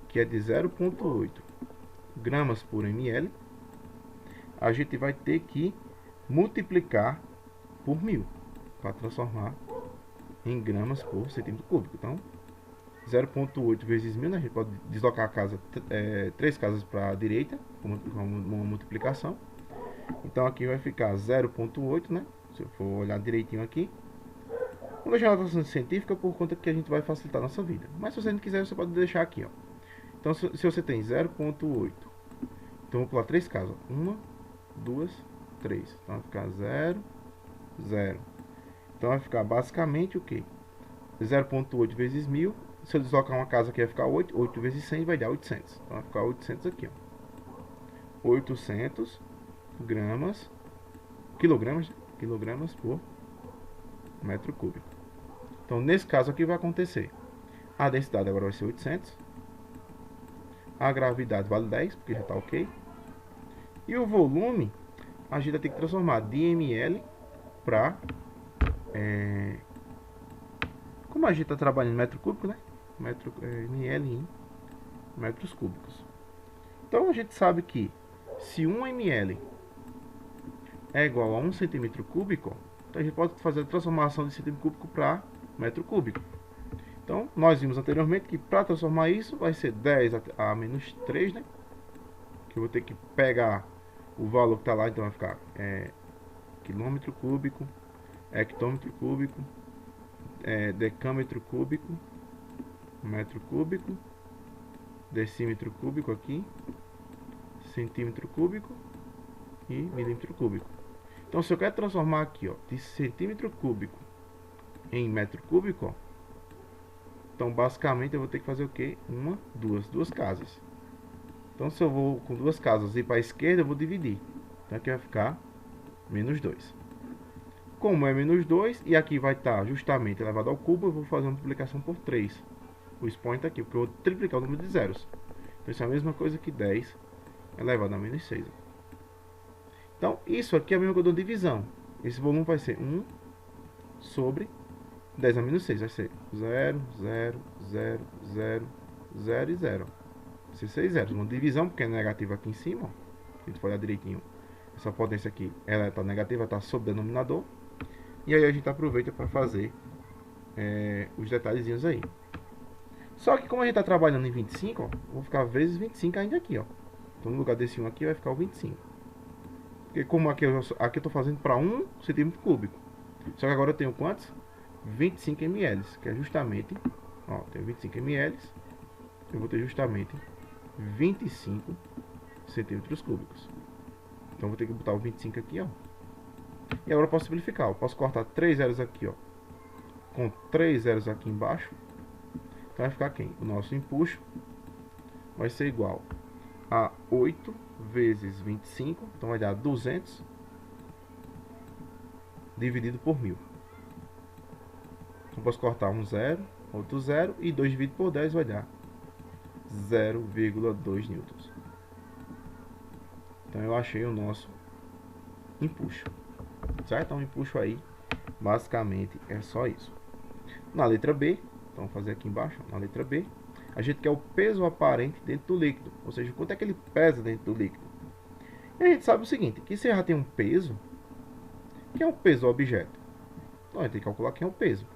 que é de 0,8 gramas por ml, a gente vai ter que multiplicar por 1000 para transformar em gramas por centímetro cúbico. Então 0,8 vezes 1000, né? A gente pode deslocar a casa 3 casas para a direita com uma multiplicação. Então aqui vai ficar 0,8, né? Se eu for olhar direitinho aqui, vou deixar a notação científica por conta que a gente vai facilitar a nossa vida. Mas se você não quiser, você pode deixar aqui, ó. Então se você tem 0,8, então vou pular 3 casas, 1, 2, 3, então vai ficar 0, 0. Então vai ficar basicamente o que? 0,8 vezes 1000. Se eu deslocar uma casa aqui vai ficar 8, 8 vezes 100 vai dar 800. Então vai ficar 800 aqui, ó. 800 gramas, quilogramas por metro cúbico. Então nesse caso aqui vai acontecer, a densidade agora vai ser 800, a gravidade vale 10, porque já está ok, e o volume a gente vai ter que transformar de ml para como a gente está trabalhando em metro cúbico, né? Ml em metros cúbicos. Então a gente sabe que se 1 ml é igual a 1 centímetro cúbico, então a gente pode fazer a transformação de centímetro cúbico para metro cúbico. Então nós vimos anteriormente que para transformar isso vai ser 10 a menos 3, né? Que eu vou ter que pegar o valor que está lá, então vai ficar quilômetro cúbico, hectômetro cúbico, decâmetro cúbico, metro cúbico, decímetro cúbico aqui, centímetro cúbico e milímetro cúbico. Então se eu quero transformar aqui, ó, de centímetro cúbico em metro cúbico, ó, então basicamente eu vou ter que fazer o que? Duas casas. Então se eu vou com 2 casas ir para a esquerda, eu vou dividir. Então aqui vai ficar menos 2. Como é menos 2 e aqui vai estar justamente elevado ao cubo, eu vou fazer uma multiplicação por 3. O expoente aqui, porque eu vou triplicar o número de zeros. Então isso é a mesma coisa que 10 elevado a menos 6. Então, isso aqui é a mesma coisa da divisão. Esse volume vai ser 1 sobre 10 a menos 6. Vai ser 0, 0, 0, 0, 0 e 0. Vai ser 6 zeros. Uma divisão, porque é negativo aqui em cima. Ó. Se a gente for olhar direitinho, essa potência aqui, ela está negativa, está sob o denominador. E aí a gente aproveita para fazer os detalhezinhos aí. Só que como a gente está trabalhando em 25, ó, vou ficar vezes 25 ainda aqui, ó. Então no lugar desse 1 aqui vai ficar o 25. Porque como aqui eu estou fazendo para 1 centímetro cúbico. Só que agora eu tenho quantos? 25 ml, que é justamente, ó, tenho 25 ml, eu vou ter justamente 25 centímetros cúbicos. Então vou ter que botar o 25 aqui, ó. E agora eu posso simplificar, eu posso cortar 3 zeros aqui, ó, com 3 zeros aqui embaixo. Então vai ficar quem? O nosso empuxo vai ser igual a 8 vezes 25, então vai dar 200 dividido por 1000. Então posso cortar um 0, outro 0 e 2 dividido por 10 vai dar 0,2 newtons. Então eu achei o nosso empuxo, certo? Então o empuxo aí basicamente é só isso. Na letra B, então vou fazer aqui embaixo, na letra B, a gente quer o peso aparente dentro do líquido, ou seja, quanto é que ele pesa dentro do líquido. E a gente sabe o seguinte, que se já tem um peso, que é o peso do objeto, então a gente tem que calcular quem é o peso.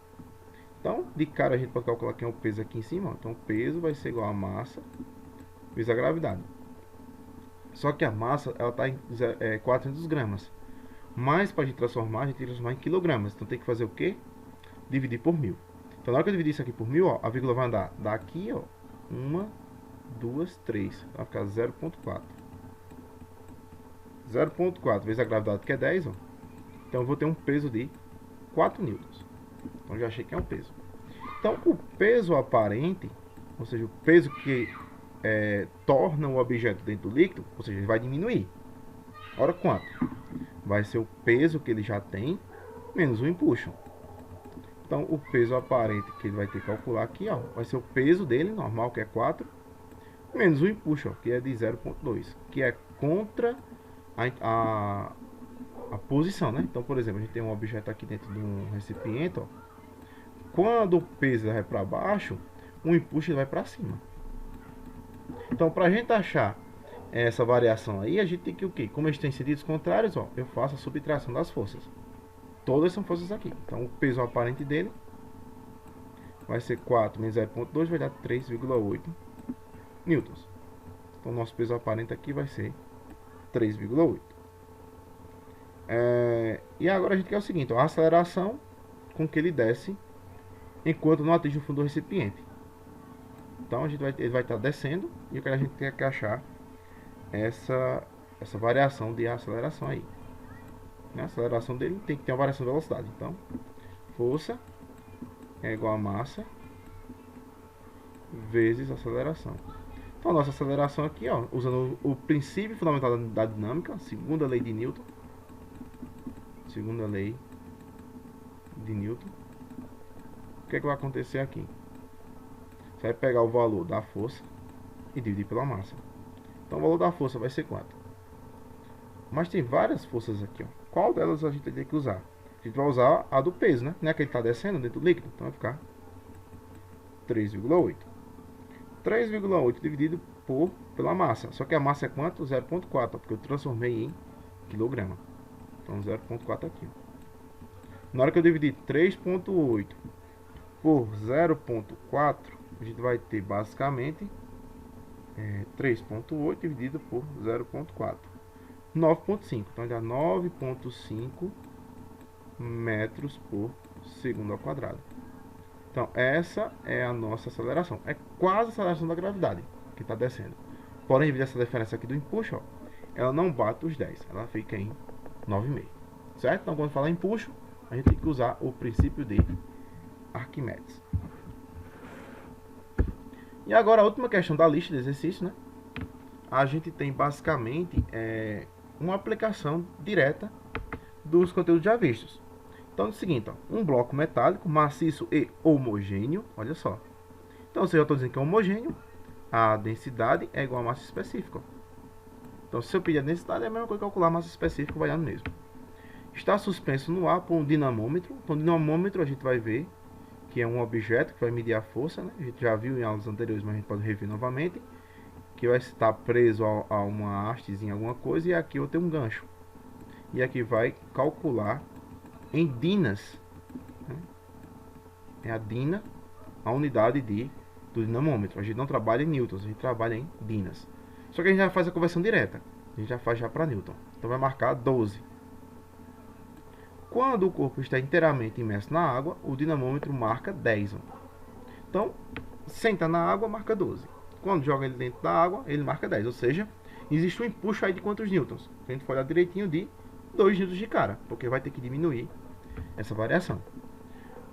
Então, de cara a gente pode calcular quem é o peso aqui em cima, ó. Então o peso vai ser igual a massa vezes a gravidade. Só que a massa, ela está em 400 gramas. Mas para a gente transformar, a gente tem que transformar em quilogramas. Então tem que fazer o quê? Dividir por 1000. Então na hora que eu dividir isso aqui por 1000, ó, a vírgula vai andar daqui, ó, 1, 2, 3. Vai ficar 0,4. 0,4 vezes a gravidade, que é 10, ó. Então eu vou ter um peso de 4 newtons. Então já achei que é um peso. Então o peso aparente, ou seja, o peso que torna o objeto dentro do líquido, ou seja, ele vai diminuir. Ora quanto? Vai ser o peso que ele já tem menos o empuxo. Então o peso aparente que ele vai ter que calcular aqui, ó, vai ser o peso dele normal, que é 4, menos o empuxo, ó, que é de 0,2, que é contra a posição, né? Então, por exemplo, a gente tem um objeto aqui dentro de um recipiente, ó. Quando o peso vai para baixo, o empuxo vai para cima. Então, para a gente achar essa variação aí, a gente tem que o quê? Como eles têm sentidos contrários, ó, eu faço a subtração das forças. Todas são forças aqui. Então, o peso aparente dele vai ser 4 menos 0,2, vai dar 3,8 newtons. Então, nosso peso aparente aqui vai ser 3,8. E agora a gente quer o seguinte, ó, a aceleração com que ele desce enquanto não atinge o fundo do recipiente. Então ele vai estar descendo e a gente tem que achar essa variação de aceleração aí. A aceleração dele tem que ter uma variação de velocidade. Então, força é igual a massa vezes aceleração. Então, a nossa aceleração aqui, ó, usando o princípio fundamental da dinâmica, segunda lei de Newton. Segunda lei de Newton. O que é que vai acontecer aqui? Você vai pegar o valor da força e dividir pela massa. Então o valor da força vai ser quanto? Mas tem várias forças aqui, ó. Qual delas a gente tem que usar? A gente vai usar a do peso, né? Não é que ele está descendo dentro do líquido. Então vai ficar 3,8. 3,8 dividido pela massa. Só que a massa é quanto? 0,4, porque eu transformei em quilograma. Então 0,4 aqui, ó. Na hora que eu dividir 3,8 por 0,4, a gente vai ter basicamente 3,8 dividido por 0,4, 9,5. Então dá 9,5 metros por segundo ao quadrado. Então essa é a nossa aceleração. É quase a aceleração da gravidade que está descendo. Porém, devido a essa diferença aqui do empuxo, ó, ela não bate os 10. Ela fica em 9,5. Certo? Então quando falar empuxo, a gente tem que usar o princípio de Arquimedes. E agora a última questão da lista de exercícios, né? A gente tem basicamente uma aplicação direta dos conteúdos já vistos. Então é o seguinte, ó, um bloco metálico maciço e homogêneo, olha só. Então se eu estou dizendo que é homogêneo, a densidade é igual a massa específica. Então, se eu pedir a densidade, é a mesma coisa que calcular a massa específica, vai dar no mesmo. Está suspenso no ar por um dinamômetro. Então, o dinamômetro a gente vai ver que é um objeto que vai medir a força, né? A gente já viu em aulas anteriores, mas a gente pode rever novamente. Que vai estar preso a uma hastezinha, alguma coisa, e aqui eu tenho um gancho. E aqui vai calcular em dinas, né? É a dina, a unidade do dinamômetro. A gente não trabalha em newtons, a gente trabalha em dinas. Só que a gente já faz a conversão direta. A gente já faz já para newton. Então vai marcar 12. Quando o corpo está inteiramente imerso na água, o dinamômetro marca 10. Então, senta na água, marca 12. Quando joga ele dentro da água, ele marca 10. Ou seja, existe um empuxo aí de quantos newtons? A gente for olhar direitinho de 2 newtons de cara, porque vai ter que diminuir essa variação.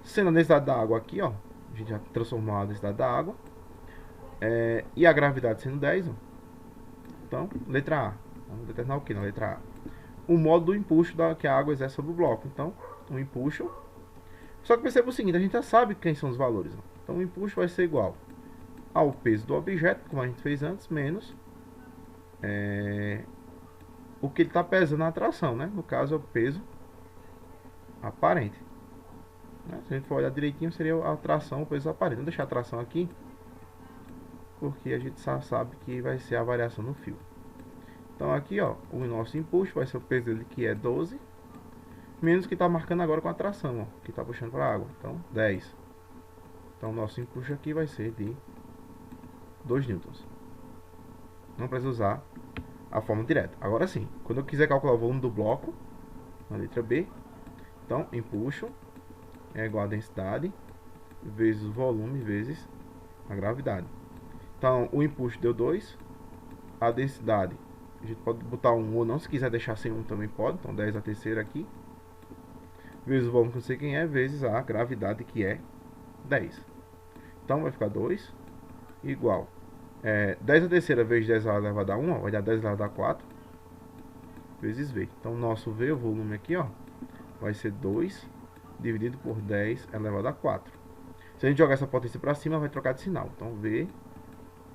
Sendo a densidade da água aqui, ó, a gente já transformou a densidade da água. E a gravidade sendo 10. Ó. Então, letra A. Vamos determinar o que na letra A? O modo do empuxo que a água exerce sobre o bloco. Então, o empuxo. Só que perceba o seguinte, a gente já sabe quem são os valores. Ó. Então, o empuxo vai ser igual ao peso do objeto, como a gente fez antes, menos o que ele está pesando na atração, né? No caso, é o peso aparente. Né? Se a gente for olhar direitinho, seria a atração, o peso aparente. Vamos deixar a atração aqui, porque a gente sabe que vai ser a variação no fio. Então aqui, ó, o nosso empuxo vai ser o peso dele, que é 12, menos o que está marcando agora com a atração, ó, que está puxando para a água. Então, 10. Então, o nosso empuxo aqui vai ser de 2 newtons. Não precisa usar a forma direta. Agora sim, quando eu quiser calcular o volume do bloco, na letra B, então, empuxo é igual a densidade vezes o volume vezes a gravidade. Então, o empuxo deu 2, a densidade, a gente pode botar 1 ou não, se quiser deixar sem 1 também pode, então 10 a terceira aqui, vezes o volume que eu não sei quem é, vezes a gravidade que é 10. Então vai ficar 2 igual 10 a terceira vezes 10 elevado a 1, ó, vai dar 10 elevado a 4, vezes V. Então o nosso V, o volume aqui, ó, vai ser 2 dividido por 10 elevado a 4. Se a gente jogar essa potência para cima, vai trocar de sinal. Então V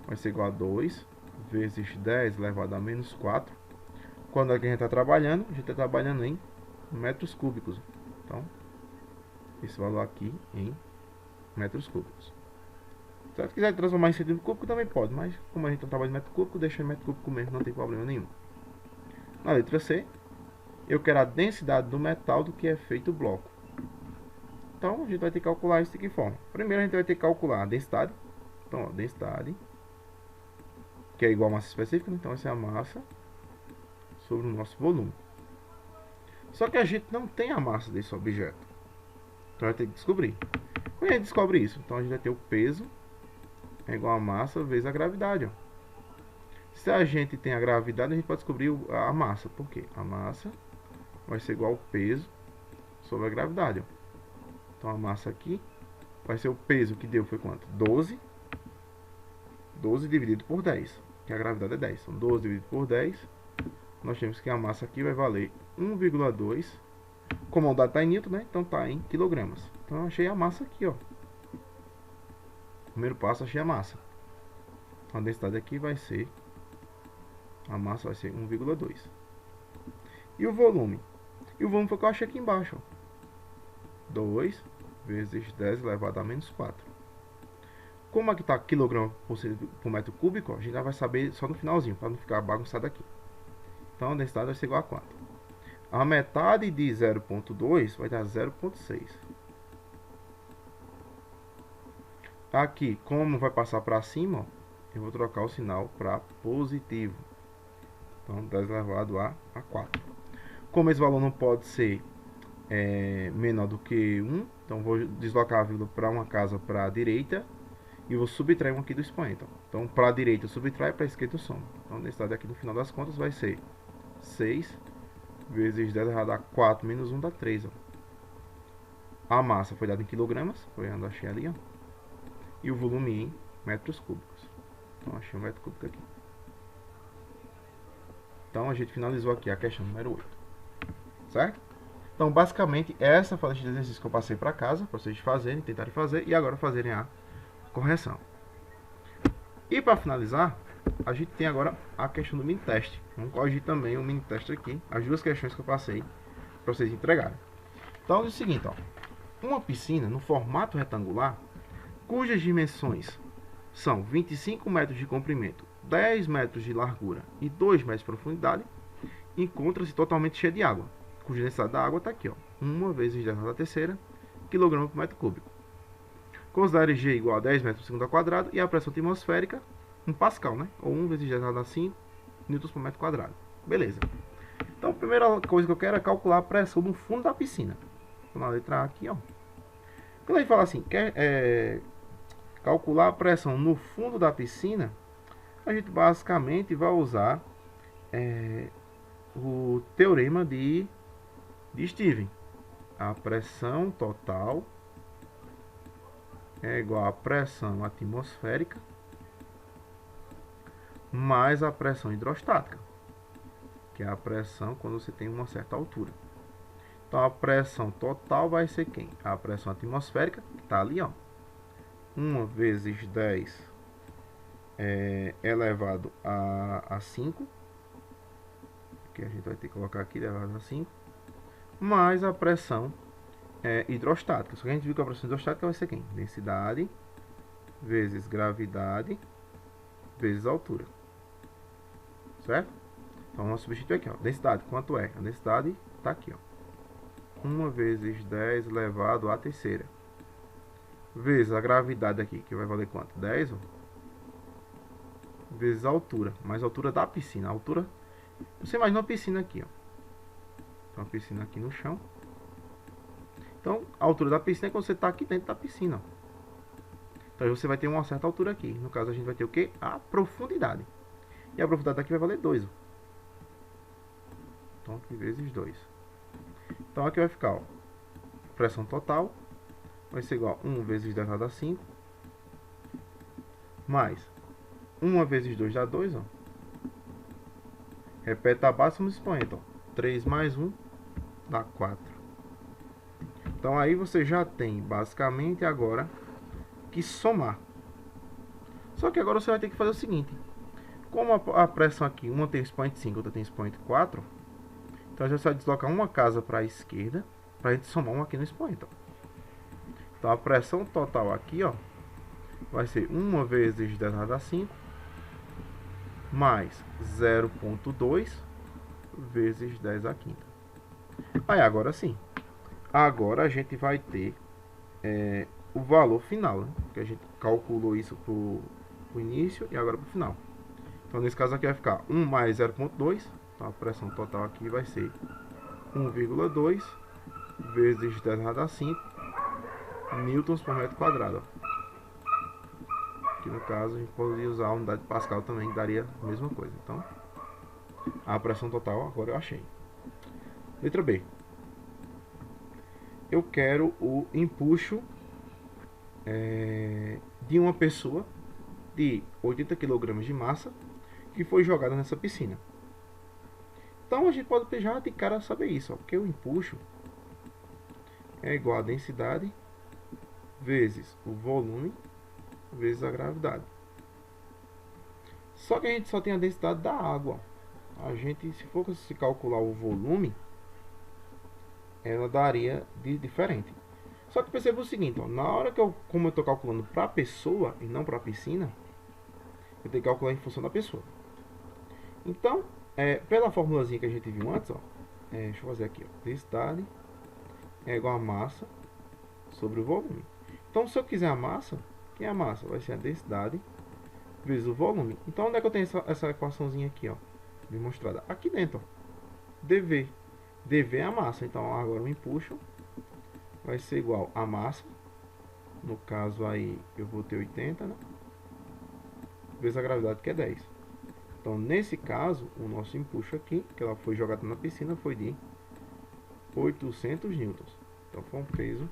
vai ser igual a 2 vezes 10 elevado a menos 4. Quando aqui a gente está trabalhando, a gente está trabalhando em metros cúbicos. Então, esse valor aqui em metros cúbicos. Se você quiser transformar em centímetro cúbico, também pode, mas como a gente não trabalha em metro cúbico, deixa em metro cúbico mesmo, não tem problema nenhum. Na letra C, eu quero a densidade do metal do que é feito o bloco. Então, a gente vai ter que calcular isso de que forma? Primeiro, a gente vai ter que calcular a densidade. Então, ó, densidade, que é igual a massa específica, né? Então essa é a massa sobre o nosso volume. Só que a gente não tem a massa desse objeto. Então vai ter que descobrir. Como a gente descobre isso? Então a gente vai ter o peso é igual a massa vezes a gravidade. Ó. Se a gente tem a gravidade, a gente pode descobrir a massa. Por quê? A massa vai ser igual ao peso sobre a gravidade. Ó. Então a massa aqui vai ser o peso que deu foi quanto? 12. 12 dividido por 10, que a gravidade é 10. Então 12 dividido por 10, nós temos que a massa aqui vai valer 1,2. Como o dado está em newton, né? Então está em quilogramas. Então eu achei a massa aqui, ó. Primeiro passo, achei a massa. A densidade aqui vai ser, a massa vai ser 1,2. E o volume? E o volume foi o que eu achei aqui embaixo, ó. 2 vezes 10 elevado a menos 4. Como aqui está quilograma por metro cúbico, a gente já vai saber só no finalzinho, para não ficar bagunçado aqui. Então a densidade vai ser igual a 4. A metade de 0,2 vai dar 0,6. Aqui, como vai passar para cima, ó, eu vou trocar o sinal para positivo. Então 10 elevado a 4. Como esse valor não pode ser menor do que 1, então vou deslocar a vírgula para uma casa para a direita. E vou subtrair um aqui do expoente. Então, para a direita eu subtrai, para a esquerda eu somo. Então, a densidade aqui no final das contas vai ser 6 vezes 10 elevado a 4 menos 1 dá 3. Ó. A massa foi dada em quilogramas, foi onde eu achei ali. Ó. E o volume em metros cúbicos. Então, achei um metro cúbico aqui. Então, a gente finalizou aqui a questão número 8. Certo? Então, basicamente, essa foi a lista de exercícios que eu passei para casa, para vocês fazerem, tentarem fazer, e agora fazerem a correção. E para finalizar, a gente tem agora a questão do mini teste. Vamos corrigir também o mini teste aqui, as duas questões que eu passei para vocês entregarem. Então é o seguinte, ó, uma piscina no formato retangular, cujas dimensões são 25 metros de comprimento, 10 metros de largura e 2 metros de profundidade, encontra-se totalmente cheia de água, cuja densidade da água está aqui, ó, 1 vezes 10 na terceira kg por metro cúbico. Considere G igual a 10 metros por segundo ao quadrado e a pressão atmosférica 1 pascal, né? Ou 1 vezes 10 elevado a 5 newtons por metro quadrado. Beleza. Então, a primeira coisa que eu quero é calcular a pressão no fundo da piscina. Então, na letra A aqui, ó. Quando a gente fala assim, quer calcular a pressão no fundo da piscina, a gente basicamente vai usar o teorema de Stevens. A pressão total é igual à pressão atmosférica mais a pressão hidrostática, que é a pressão quando você tem uma certa altura. Então a pressão total vai ser quem? A pressão atmosférica, que está ali, ó. 1 vezes 10 elevado a 5, que a gente vai ter que colocar aqui elevado a 5, mais a pressão hidrostática. Só que a gente viu que a pressão hidrostática vai ser quem? Densidade vezes gravidade vezes altura. Certo? Então vamos substituir aqui, ó. Densidade, quanto é? A densidade está aqui, ó. 1 vezes 10 elevado à terceira. Vezes a gravidade aqui, que vai valer quanto? 10, ó. Vezes a altura, mais a altura da piscina. A altura, você imagina uma piscina aqui, ó. Então, uma piscina aqui no chão. Então, a altura da piscina é quando você está aqui dentro da piscina, ó. Então, você vai ter uma certa altura aqui. No caso, a gente vai ter o quê? A profundidade. E a profundidade daqui vai valer 2, ó. Então, aqui vezes 2. Então, aqui vai ficar, ó, pressão total vai ser igual a 1 vezes 10 elevado a 5 mais 1 vezes 2 dá 2, ó. Repete a base, vamos expoente, ó. 3 mais 1 dá 4. Então aí você já tem basicamente agora que somar. Só que agora você vai ter que fazer o seguinte: como a pressão aqui, uma tem expoente 5, outra tem expoente 4, então a gente vai deslocar uma casa para a esquerda para a gente somar um aqui no expoente, ó. Então a pressão total aqui, ó, vai ser 1 vezes 10 elevado a 5 mais 0,2 vezes 10 a quinta. Aí agora sim, agora a gente vai ter o valor final, né? Que a gente calculou isso para o início e agora para o final. Então nesse caso aqui vai ficar 1 mais 0,2. Então a pressão total aqui vai ser 1,2 vezes 10 elevado a 5 newtons por metro quadrado, ó. Aqui no caso a gente poderia usar a unidade de Pascal também, que daria a mesma coisa. Então a pressão total agora eu achei. Letra B. Eu quero o empuxo de uma pessoa de 80 kg de massa que foi jogada nessa piscina. Então a gente pode já de cara saber isso, ó, porque o empuxo é igual a densidade vezes o volume vezes a gravidade. Só que a gente só tem a densidade da água. A gente, se for se calcular o volume, ela daria de diferente. Só que perceba o seguinte, ó, na hora que como eu estou calculando para a pessoa e não para a piscina, eu tenho que calcular em função da pessoa. Então, pela formulazinha que a gente viu antes, ó, deixa eu fazer aqui, ó, densidade é igual a massa sobre o volume. Então, se eu quiser a massa, quem é a massa? Vai ser a densidade vezes o volume. Então, onde é que eu tenho essa equaçãozinha aqui, ó, demonstrada? Aqui dentro, ó, dV. dV é a massa. Então, agora o empuxo vai ser igual a massa. No caso aí, eu vou ter 80, né? Vezes a gravidade, que é 10. Então, nesse caso, o nosso empuxo aqui, que ela foi jogada na piscina, foi de 800 newtons. Então, foi um peso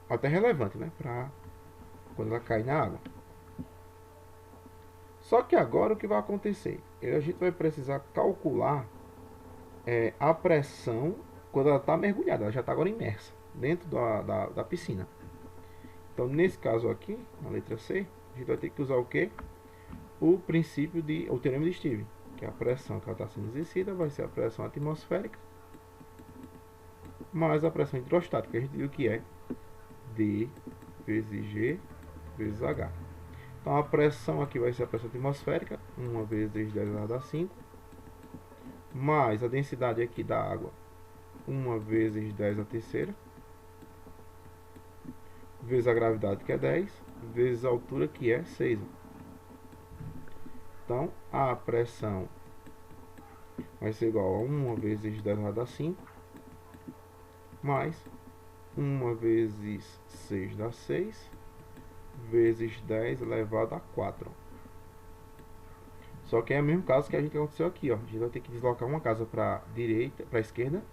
até relevante, né? Para quando ela cai na água. Só que agora o que vai acontecer? A gente vai precisar calcular a pressão quando ela está mergulhada. Ela já está agora imersa dentro da piscina. Então, nesse caso aqui, na letra C, a gente vai ter que usar o que? O princípio o teorema de Stevens, que a pressão que ela está sendo exercida vai ser a pressão atmosférica mais a pressão hidrostática, que a gente viu que é D vezes G vezes H. Então a pressão aqui vai ser a pressão atmosférica, 1 vezes 10 elevado a 5, mais a densidade aqui da água, 1 vezes 10 a terceira, vezes a gravidade, que é 10, vezes a altura, que é 6. Então a pressão vai ser igual a 1 vezes 10 elevado a 5, mais 1 vezes 6 dá 6, vezes 10 elevado a 4. Só que é o mesmo caso que a gente aconteceu aqui, ó. A gente vai ter que deslocar uma casa para direita, para esquerda,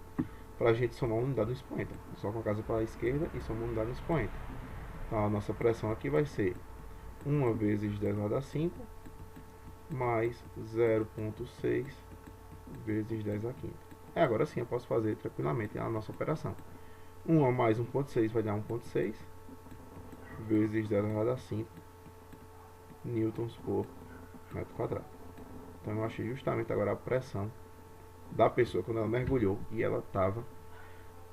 para a gente somar uma unidade no expoente. Desloca uma casa para a esquerda e somar uma unidade no expoente. Então a nossa pressão aqui vai ser 1 vezes 10 elevado a 5 mais 0,6 vezes 10 a quinta. Agora sim eu posso fazer tranquilamente a nossa operação. 1 mais 1,6 vai dar 1,6 vezes 10 elevado a 5 newtons por metro quadrado. Então eu achei justamente agora a pressão da pessoa quando ela mergulhou e ela estava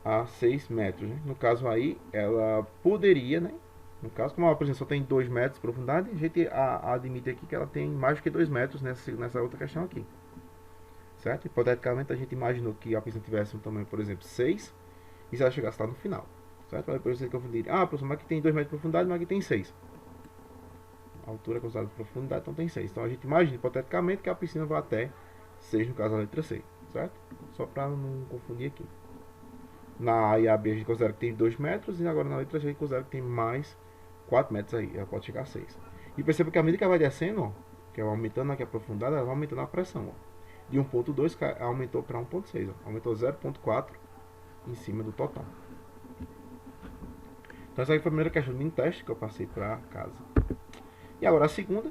a 6 metros, né? No caso aí, ela poderia, né? No caso, como a piscina só tem 2 metros de profundidade, a gente admite aqui que ela tem mais do que 2 metros nessa outra questão aqui. Certo? Hipoteticamente, a gente imaginou que a piscina tivesse um tamanho, por exemplo, 6, e se ela chegasse lá no final. Certo? Para depois você confundir. Ah, professor, mas aqui tem 2 metros de profundidade, mas aqui tem 6. A altura é considerada de profundidade, então tem 6. Então a gente imagina, hipoteticamente, que a piscina vai até 6, no caso a letra C. Certo? Só para não confundir aqui. Na A e a B a gente considera que tem 2 metros, e agora na letra C a gente considera que tem mais 4 metros aí. Ela pode chegar a 6. E perceba que à medida que ela vai descendo, ó, que ela aumentando aqui a profundidade, ela vai aumentando a pressão. Ó. De 1,2 aumentou para 1,6. Aumentou 0,4 em cima do total. Então essa aqui foi a primeira questão do mini teste que eu passei para casa. E agora a segunda.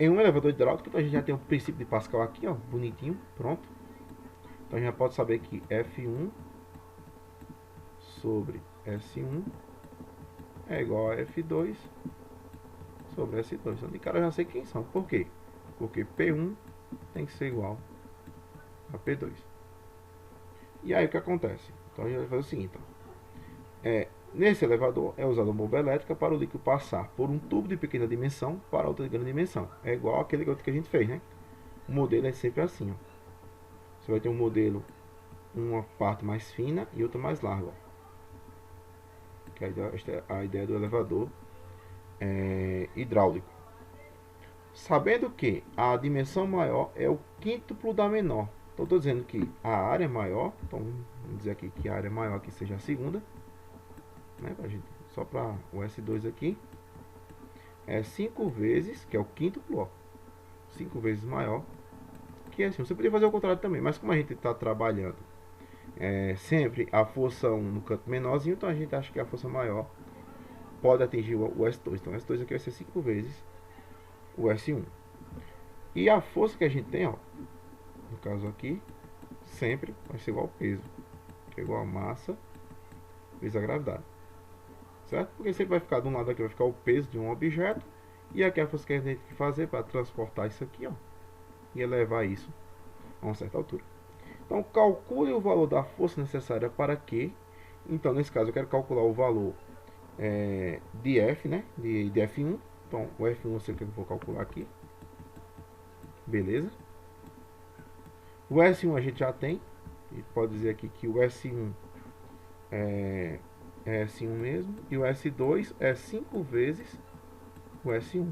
Em um elevador hidráulico, então a gente já tem o princípio de Pascal aqui, ó, bonitinho, pronto. Então a gente já pode saber que F1 sobre S1 é igual a F2 sobre S2. Então de cara eu já sei quem são. Por quê? Porque P1 tem que ser igual a P2. E aí o que acontece? Então a gente vai fazer o seguinte, ó. Nesse elevador é usada uma bomba elétrica para o líquido passar por um tubo de pequena dimensão para outra de grande dimensão. É igual aquele outro que a gente fez, né? O modelo é sempre assim, ó. Você vai ter um modelo, uma parte mais fina e outra mais larga, ó. Que é a ideia do elevador hidráulico. Sabendo que a dimensão maior é o quíntuplo da menor. Então estou dizendo que a área é maior. Então vamos dizer aqui que a área maior aqui seja a segunda, né, só para o S2 aqui, é 5 vezes, que é o quíntuplo, ó, 5 vezes maior que S1. Você poderia fazer o contrário também, mas como a gente está trabalhando sempre a força 1 no canto menorzinho, então a gente acha que a força maior pode atingir o S2. Então o S2 aqui vai ser 5 vezes o S1. E a força que a gente tem, ó, no caso aqui, sempre vai ser igual ao peso, que é igual a massa vezes a gravidade. Certo? Porque sempre vai ficar de um lado aqui, vai ficar o peso de um objeto, e aqui a força que a gente tem que fazer para transportar isso aqui, ó, e elevar isso a uma certa altura. Então calcule o valor da força necessária para que, então nesse caso eu quero calcular o valor de F, né, de F1. Então o F1 eu sei que eu vou calcular aqui, beleza. O S1 a gente já tem, a gente pode dizer aqui que o S1 é S1 mesmo, e o S2 é 5 vezes o S1,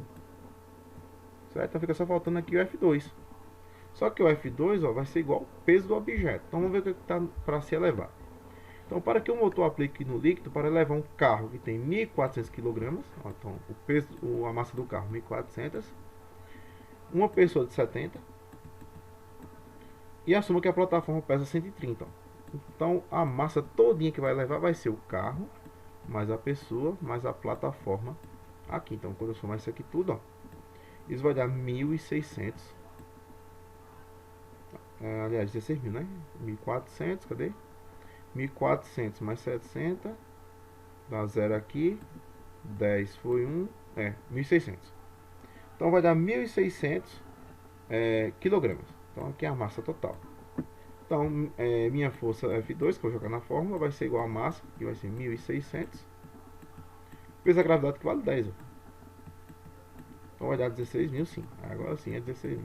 certo? Então fica só faltando aqui o F2. Só que o F2, ó, vai ser igual ao peso do objeto. Então vamos ver o que está para se elevar. Então para que o motor aplique no líquido, para levar um carro que tem 1.400 kg, ó, então o peso, a massa do carro 1.400, uma pessoa de 70, e assuma que a plataforma pesa 130. Ó. Então a massa todinha que vai levar vai ser o carro, mais a pessoa, mais a plataforma aqui. Então quando eu somar isso aqui tudo, ó, isso vai dar 1.600. Aliás, 16.000, né? 1.400, cadê? 1.400 mais 700, dá 0 aqui, 10 foi 1, 1.600. Então vai dar 1.600 quilogramas. Então aqui é a massa total. Então minha força F2, que eu vou jogar na fórmula, vai ser igual a massa, que vai ser 1.600, vezes a gravidade, que vale 10. Ó. Então vai dar 16.000, sim. Agora sim é 16.000.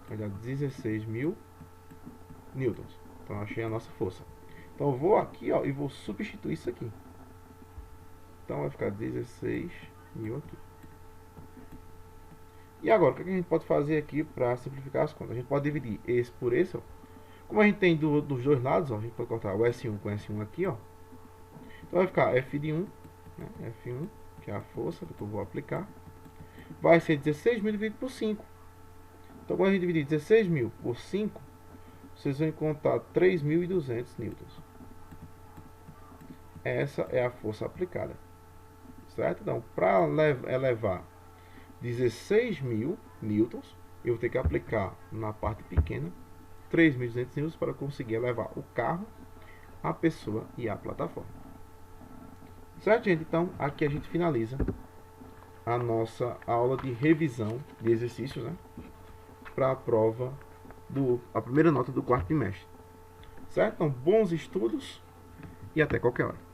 Vai dar 16.000 newtons. Então achei a nossa força. Então eu vou aqui, ó, e vou substituir isso aqui. Então vai ficar 16.000 aqui. E agora, o que a gente pode fazer aqui para simplificar as contas? A gente pode dividir esse por esse, ó. Como a gente tem dos dois lados, ó, a gente pode cortar o S1 com S1 aqui, ó. Então vai ficar F de 1, né, F1, que é a força que eu vou aplicar. Vai ser 16.000 dividido por 5. Então quando a gente dividir 16.000 por 5, vocês vão encontrar 3.200 newtons. Essa é a força aplicada. Certo? Então, para elevar 16.000 newtons, eu vou ter que aplicar na parte pequena 3.200 newtons para conseguir elevar o carro, a pessoa e a plataforma. Certo, gente? Então, aqui a gente finaliza a nossa aula de revisão de exercícios, né? Para a prova a primeira nota do quarto trimestre. Certo? Então, bons estudos e até qualquer hora.